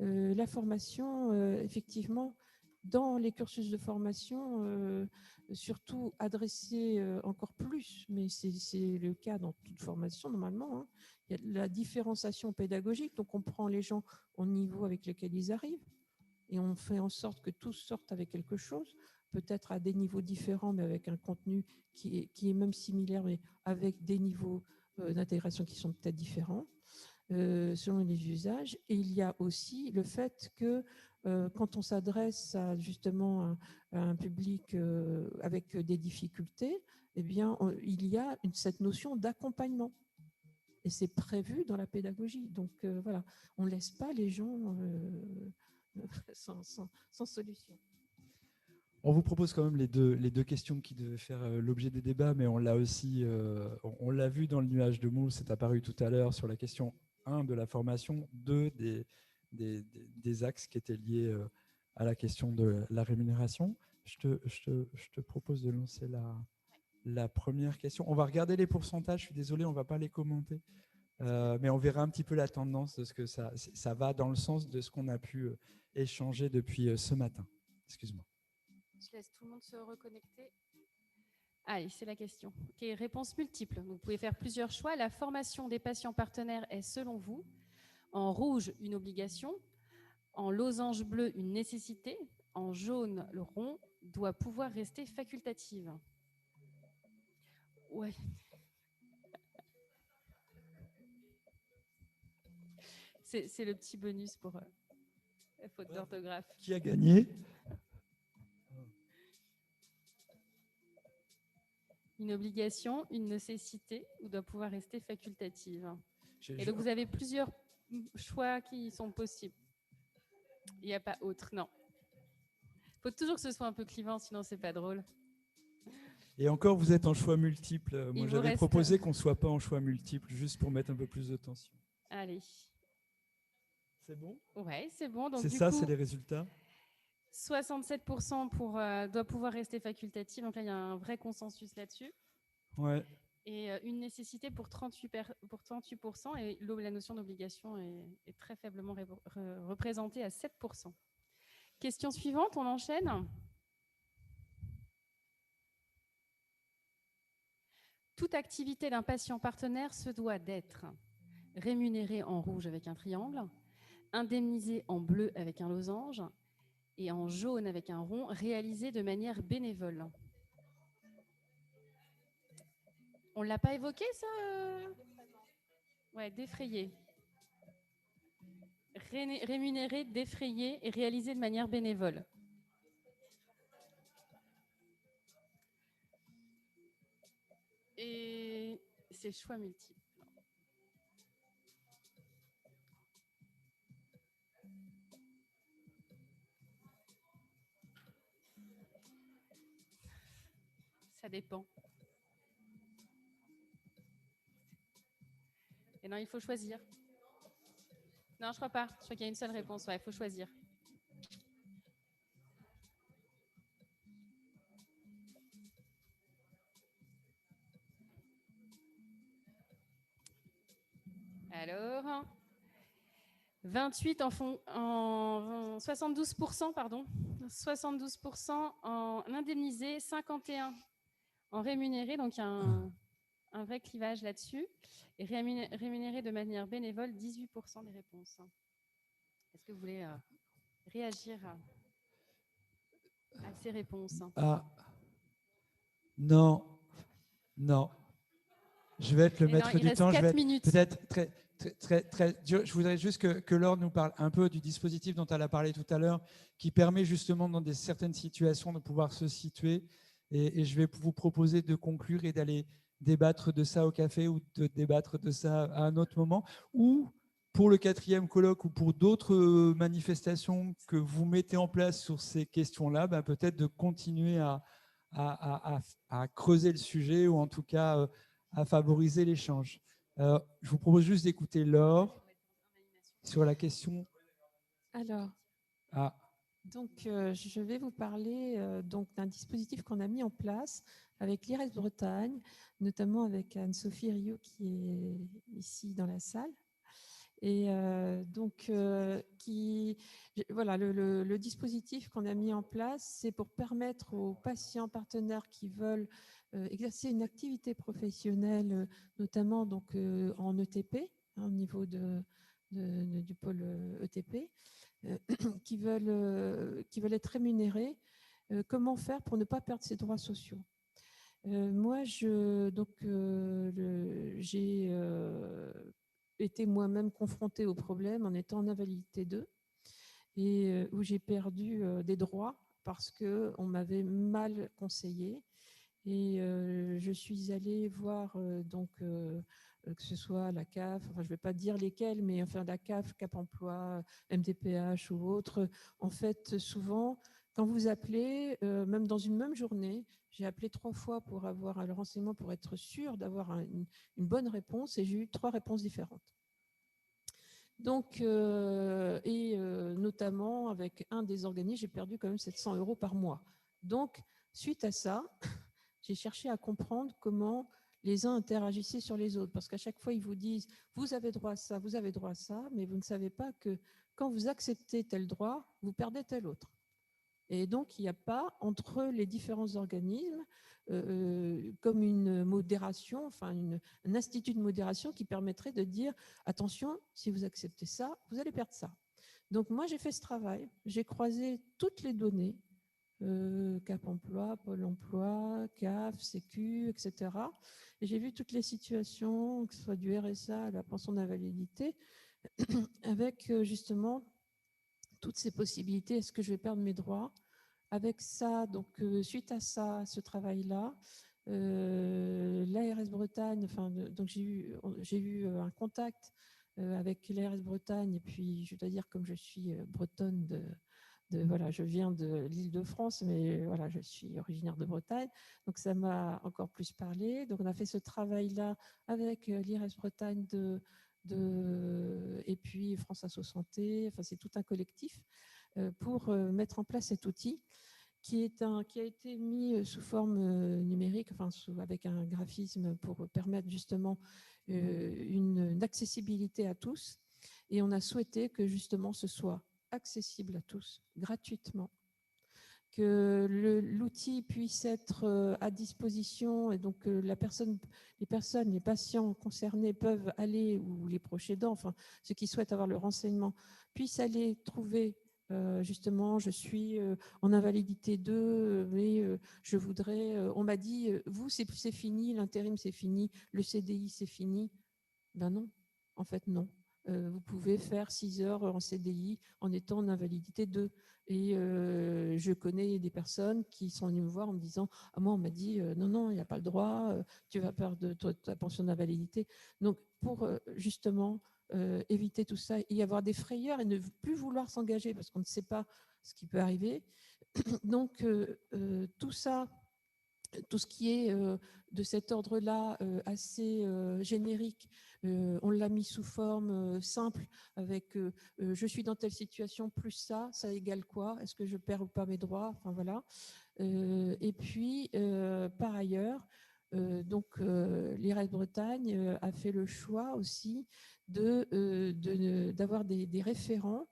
effectivement, dans les cursus de formation, surtout adressés encore plus, mais c'est le cas dans toute formation normalement, hein, il y a de la différenciation pédagogique, donc on prend les gens au niveau avec lequel ils arrivent et on fait en sorte que tous sortent avec quelque chose, peut-être à des niveaux différents, mais avec un contenu qui est même similaire, mais avec des niveaux d'intégration qui sont peut-être différents. Selon les usages. Et il y a aussi le fait que quand on s'adresse justement à un public avec des difficultés, eh bien, il y a cette notion d'accompagnement. et c'est prévu dans la pédagogie. Donc voilà, on ne laisse pas les gens sans solution. On vous propose quand même les deux questions qui devaient faire l'objet des débats, mais on l'a aussi, on l'a vu dans le nuage de mots, c'est apparu tout à l'heure sur la question 1 de la formation, 2 des axes qui étaient liés à la question de la rémunération. Je te propose de lancer la première question. On va regarder les pourcentages, je suis désolé, on ne va pas les commenter, mais on verra un petit peu la tendance de ce que ça va dans le sens de ce qu'on a pu échanger depuis ce matin. Excuse-moi. Je laisse tout le monde se reconnecter. Allez, c'est la question. Okay, réponse multiple. Vous pouvez faire plusieurs choix. La formation des patients partenaires est, selon vous, en rouge, une obligation, en losange bleu, une nécessité, en jaune, le rond doit pouvoir rester facultative. Ouais. C'est le petit bonus pour la faute d'orthographe. Qui a gagné ? Une obligation, une nécessité, ou doit pouvoir rester facultative. Et donc, vous avez plusieurs choix qui sont possibles. Il n'y a pas autre, non. Il faut toujours que ce soit un peu clivant, sinon c'est pas drôle. Et encore, vous êtes en choix multiple. Moi, j'avais reste... proposé qu'on ne soit pas en choix multiple, juste pour mettre un peu plus de tension. Allez. C'est bon ? Ouais, c'est bon. C'est ça, c'est les résultats. 67% pour doit pouvoir rester facultatif. Donc là, il y a un vrai consensus là-dessus. Ouais. Et une nécessité pour 38%. Et la notion d'obligation est très faiblement représentée à 7%. Question suivante, on enchaîne. Toute activité d'un patient partenaire se doit d'être rémunérée en rouge avec un triangle, indemnisée en bleu avec un losange, et en jaune avec un rond, réalisé de manière bénévole. On ne l'a pas évoqué, ça Ouais, défrayé. Rémunéré, défrayé et réalisé de manière bénévole. Et c'est choix multiple. Ça dépend. Et non, il faut choisir. Non, je crois pas. Je crois qu'il y a une seule réponse. Ouais, il faut choisir. Alors, 28 en 72%, pardon. 72% en indemnisé, 51 en rémunéré. Donc, il y a un vrai clivage là-dessus. Et rémunéré de manière bénévole, 18% des réponses. Est-ce que vous voulez réagir à ces réponses? Ah, non. Je vais être le maître du temps. Je vais être peut-être très dur. Je voudrais juste que Laure nous parle un peu du dispositif dont elle a parlé tout à l'heure, qui permet justement dans certaines situations de pouvoir se situer. Et je vais vous proposer de conclure et d'aller débattre de ça au café ou de débattre de ça à un autre moment. Ou pour le 4e colloque ou pour d'autres manifestations que vous mettez en place sur ces questions-là, peut-être de continuer à creuser le sujet ou en tout cas à favoriser l'échange. Je vous propose juste d'écouter Laure sur la question. Alors, donc, je vais vous parler d'un dispositif qu'on a mis en place avec l'IRES Bretagne, notamment avec Anne-Sophie Rio qui est ici dans la salle. Et voilà, le dispositif qu'on a mis en place, c'est pour permettre aux patients partenaires qui veulent exercer une activité professionnelle, notamment donc, en ETP, au niveau du pôle ETP, qui veulent être rémunérés, comment faire pour ne pas perdre ses droits sociaux. Moi, j'ai été moi-même confrontée au problème en étant en invalidité 2 et où j'ai perdu des droits parce qu'on m'avait mal conseillé. Et je suis allée voir que ce soit la CAF, enfin, je ne vais pas dire lesquels, mais enfin la CAF, Cap Emploi, MDPH ou autres. En fait, souvent, quand vous appelez, même dans une même journée, j'ai appelé 3 fois pour avoir le renseignement, pour être sûr d'avoir une bonne réponse, et j'ai eu 3 réponses différentes. Donc, notamment avec un des organismes, j'ai perdu quand même 700 € par mois. Donc, suite à ça, j'ai cherché à comprendre comment les uns interagissaient sur les autres. Parce qu'à chaque fois, ils vous disent, vous avez droit à ça, vous avez droit à ça, mais vous ne savez pas que quand vous acceptez tel droit, vous perdez tel autre. Et donc, il n'y a pas entre les différents organismes comme une modération, enfin un institut de modération qui permettrait de dire, attention, si vous acceptez ça, vous allez perdre ça. Donc, moi, j'ai fait ce travail, j'ai croisé toutes les données, Cap Emploi, Pôle Emploi, CAF, Sécu, etc. Et j'ai vu toutes les situations, que ce soit du RSA à la pension d'invalidité, avec justement toutes ces possibilités. Est-ce que je vais perdre mes droits? Avec ça, donc suite à ça, ce travail-là, l'ARS Bretagne, enfin, donc j'ai eu un contact avec l'ARS Bretagne, et puis je dois dire, comme je suis bretonne voilà, je viens de l'Île-de-France, mais voilà, je suis originaire de Bretagne, donc ça m'a encore plus parlé. Donc on a fait ce travail-là avec l'IRS Bretagne et puis France Asso Santé, enfin c'est tout un collectif pour mettre en place cet outil qui a été mis sous forme numérique, enfin avec un graphisme pour permettre justement une accessibilité à tous. Et on a souhaité que justement ce soit accessible à tous, gratuitement, que l'outil puisse être à disposition, et donc les patients concernés peuvent aller, ou les proches aidants, enfin ceux qui souhaitent avoir le renseignement, puissent aller trouver justement, je suis en invalidité 2, mais je voudrais, on m'a dit, vous c'est fini, l'intérim c'est fini, le CDI c'est fini. Ben non, en fait non. Vous pouvez faire 6 heures en CDI en étant en invalidité 2. Et je connais des personnes qui sont venues me voir en me disant, ah, moi on m'a dit non, non, il n'y a pas le droit, tu vas perdre ta pension d'invalidité. Donc pour justement éviter tout ça, y avoir des frayeurs et ne plus vouloir s'engager parce qu'on ne sait pas ce qui peut arriver. Donc tout ça, tout ce qui est de cet ordre-là, assez générique, on l'a mis sous forme simple, avec je suis dans telle situation, plus ça égale quoi? Est-ce que je perds ou pas mes droits? Enfin voilà. Et puis, par ailleurs, l'IRS Bretagne a fait le choix aussi d'avoir des référents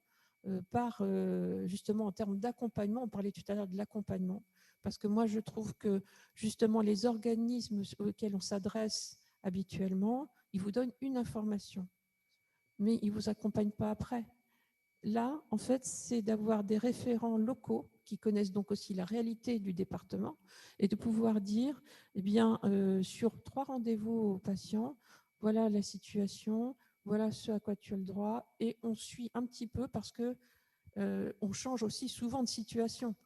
justement en termes d'accompagnement. On parlait tout à l'heure de l'accompagnement. Parce que moi, je trouve que justement, les organismes auxquels on s'adresse habituellement, ils vous donnent une information, mais ils ne vous accompagnent pas après. Là, en fait, c'est d'avoir des référents locaux qui connaissent donc aussi la réalité du département et de pouvoir dire, eh bien, sur 3 rendez-vous aux patients, voilà la situation, voilà ce à quoi tu as le droit, et on suit un petit peu parce que on change aussi souvent de situation.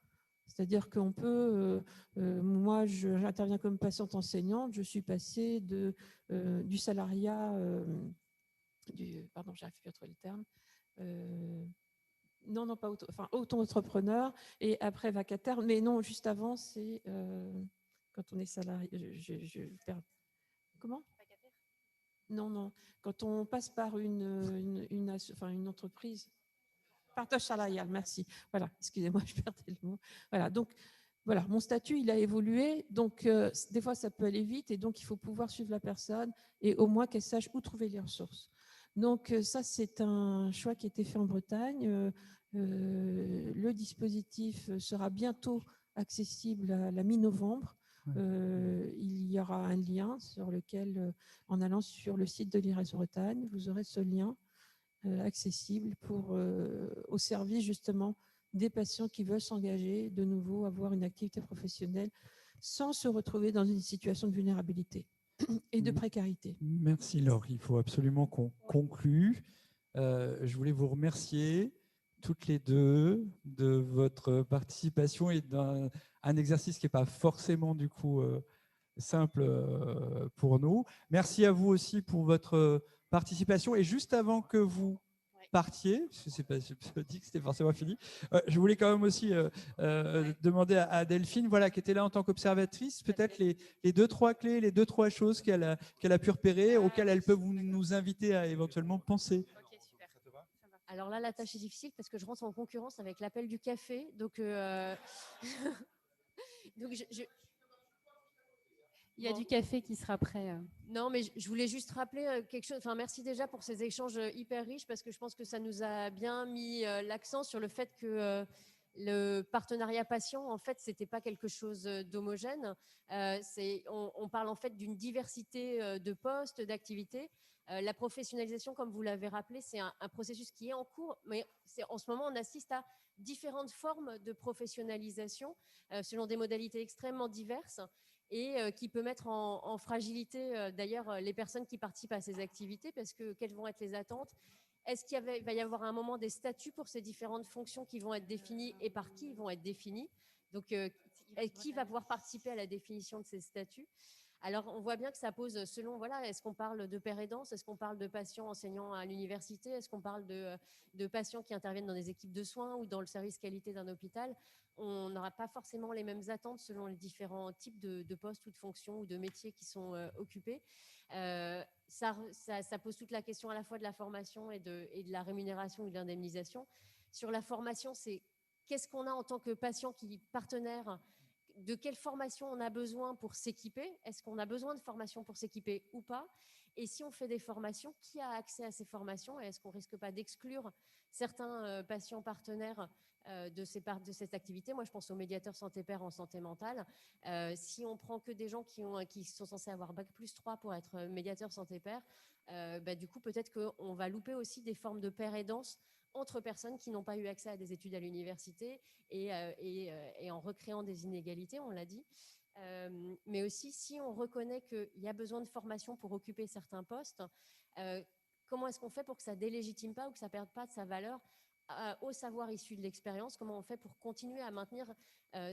C'est-à-dire qu'on peut, moi j'interviens comme patiente enseignante, je suis passée du salariat, pardon, j'arrive plus à trouver le terme, non, pas auto-entrepreneur, et après vacataire, mais non, juste avant, c'est quand on est salarié, je perds. Comment ? Vacataire ? Non, quand on passe par une entreprise. Partage salarial, merci. Voilà, excusez-moi, je perdais le mot. Voilà, donc voilà, mon statut, il a évolué. Donc, des fois, ça peut aller vite et donc il faut pouvoir suivre la personne et au moins qu'elle sache où trouver les ressources. Donc, ça, c'est un choix qui a été fait en Bretagne. Le dispositif sera bientôt accessible à la mi-novembre. Il y aura un lien sur lequel, en allant sur le site de l'IRS Bretagne, vous aurez ce lien accessible au service justement des patients qui veulent s'engager de nouveau, avoir une activité professionnelle sans se retrouver dans une situation de vulnérabilité et de précarité. Merci Laure, il faut absolument qu'on conclue. Je voulais vous remercier toutes les deux de votre participation et d'un exercice qui n'est pas forcément du coup simple pour nous. Merci à vous aussi pour votre participation. Et juste avant que vous partiez, parce que c'est pas dit que c'était forcément fini, je voulais quand même aussi demander à Delphine, voilà, qui était là en tant qu'observatrice, peut-être les 2-3 clés, les 2-3 choses qu'elle a pu repérer, auxquelles elle peut nous inviter à éventuellement penser. Alors là, la tâche est difficile parce que je rentre en concurrence avec l'appel du café. Donc, donc il y a du café qui sera prêt. Non, mais je voulais juste rappeler quelque chose. Enfin, merci déjà pour ces échanges hyper riches parce que je pense que ça nous a bien mis l'accent sur le fait que le partenariat patient, en fait, c'était pas quelque chose d'homogène. On parle en fait d'une diversité de postes, d'activités. La professionnalisation, comme vous l'avez rappelé, c'est un processus qui est en cours, mais en ce moment, on assiste à différentes formes de professionnalisation selon des modalités extrêmement diverses et qui peut mettre en fragilité d'ailleurs les personnes qui participent à ces activités parce que quelles vont être les attentes? Est-ce qu'il va y avoir à un moment des statuts pour ces différentes fonctions qui vont être définies et par qui ils vont être définis? Donc, qui va pouvoir participer à la définition de ces statuts? Alors, on voit bien que ça pose, selon, voilà, est-ce qu'on parle de père aidance? Est-ce qu'on parle de patients enseignants à l'université? Est-ce qu'on parle de patients qui interviennent dans des équipes de soins ou dans le service qualité d'un hôpital? On n'aura pas forcément les mêmes attentes selon les différents types de postes ou de fonctions ou de métiers qui sont occupés. Ça pose toute la question à la fois de la formation et de la rémunération ou de l'indemnisation. Sur la formation, c'est qu'est-ce qu'on a en tant que patient partenaire? De quelle formation on a besoin pour s'équiper? Est-ce qu'on a besoin de formation pour s'équiper ou pas? Et si on fait des formations, qui a accès à ces formations? Et est-ce qu'on ne risque pas d'exclure certains patients partenaires de cette activité? Moi, je pense aux médiateurs santé-père en santé mentale. Si on prend que des gens qui sont censés avoir Bac+3 pour être médiateurs santé-père, du coup, peut-être qu'on va louper aussi des formes de père aidance entre personnes qui n'ont pas eu accès à des études à l'université et en recréant des inégalités, on l'a dit. Mais aussi, si on reconnaît qu'il y a besoin de formation pour occuper certains postes, comment est-ce qu'on fait pour que ça ne délégitime pas ou que ça ne perde pas de sa valeur au savoir issu de l'expérience? Comment on fait pour continuer à maintenir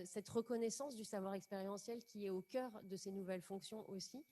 cette reconnaissance du savoir expérientiel qui est au cœur de ces nouvelles fonctions aussi?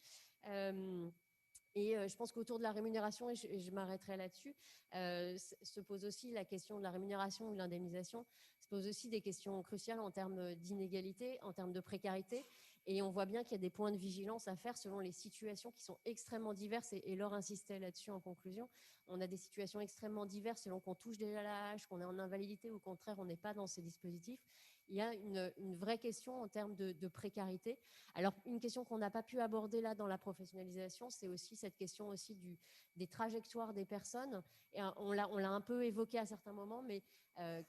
Et je pense qu'autour de la rémunération, et je m'arrêterai là-dessus, se pose aussi la question de la rémunération ou de l'indemnisation, se pose aussi des questions cruciales en termes d'inégalité, en termes de précarité. Et on voit bien qu'il y a des points de vigilance à faire selon les situations qui sont extrêmement diverses. Et Laure insistait là-dessus en conclusion. On a des situations extrêmement diverses selon qu'on touche déjà l'âge, qu'on est en invalidité ou au contraire, on n'est pas dans ces dispositifs. Il y a une vraie question en termes de précarité. Alors, une question qu'on n'a pas pu aborder là dans la professionnalisation, c'est aussi cette question aussi des trajectoires des personnes. Et on l'a un peu évoqué à certains moments, mais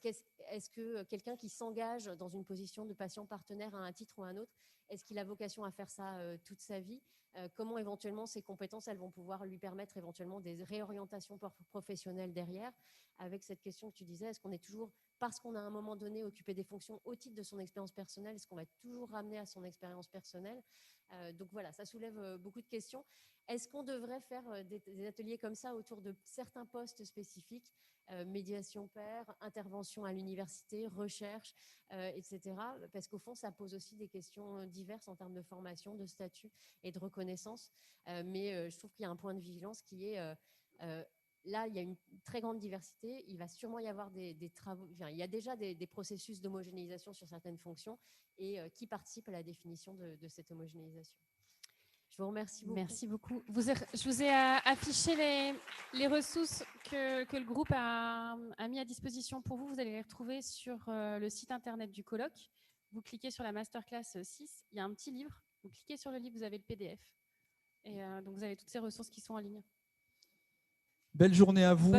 est-ce que quelqu'un qui s'engage dans une position de patient partenaire à un titre ou à un autre, est-ce qu'il a vocation à faire ça toute sa vie? Comment éventuellement ces compétences elles vont pouvoir lui permettre éventuellement des réorientations professionnelles derrière, avec cette question que tu disais, est-ce qu'on est toujours, parce qu'on a à un moment donné occupé des fonctions au titre de son expérience personnelle, est-ce qu'on va être toujours ramené à son expérience personnelle? Donc voilà, ça soulève beaucoup de questions. Est-ce qu'on devrait faire des ateliers comme ça autour de certains postes spécifiques, médiation pair, intervention à l'université, recherche, etc. Parce qu'au fond, ça pose aussi des questions diverses en termes de formation, de statut et de reconnaissance. Mais je trouve qu'il y a un point de vigilance qui est là, il y a une très grande diversité. Il va sûrement y avoir des travaux. Enfin, il y a déjà des processus d'homogénéisation sur certaines fonctions et qui participent à la définition de cette homogénéisation. Je vous remercie beaucoup. Merci beaucoup. Je vous ai affiché les ressources que le groupe a mis à disposition pour vous. Vous allez les retrouver sur le site internet du colloque. Vous cliquez sur la masterclass 6, il y a un petit livre. Vous cliquez sur le livre, vous avez le PDF. Et donc, vous avez toutes ces ressources qui sont en ligne. Belle journée à vous.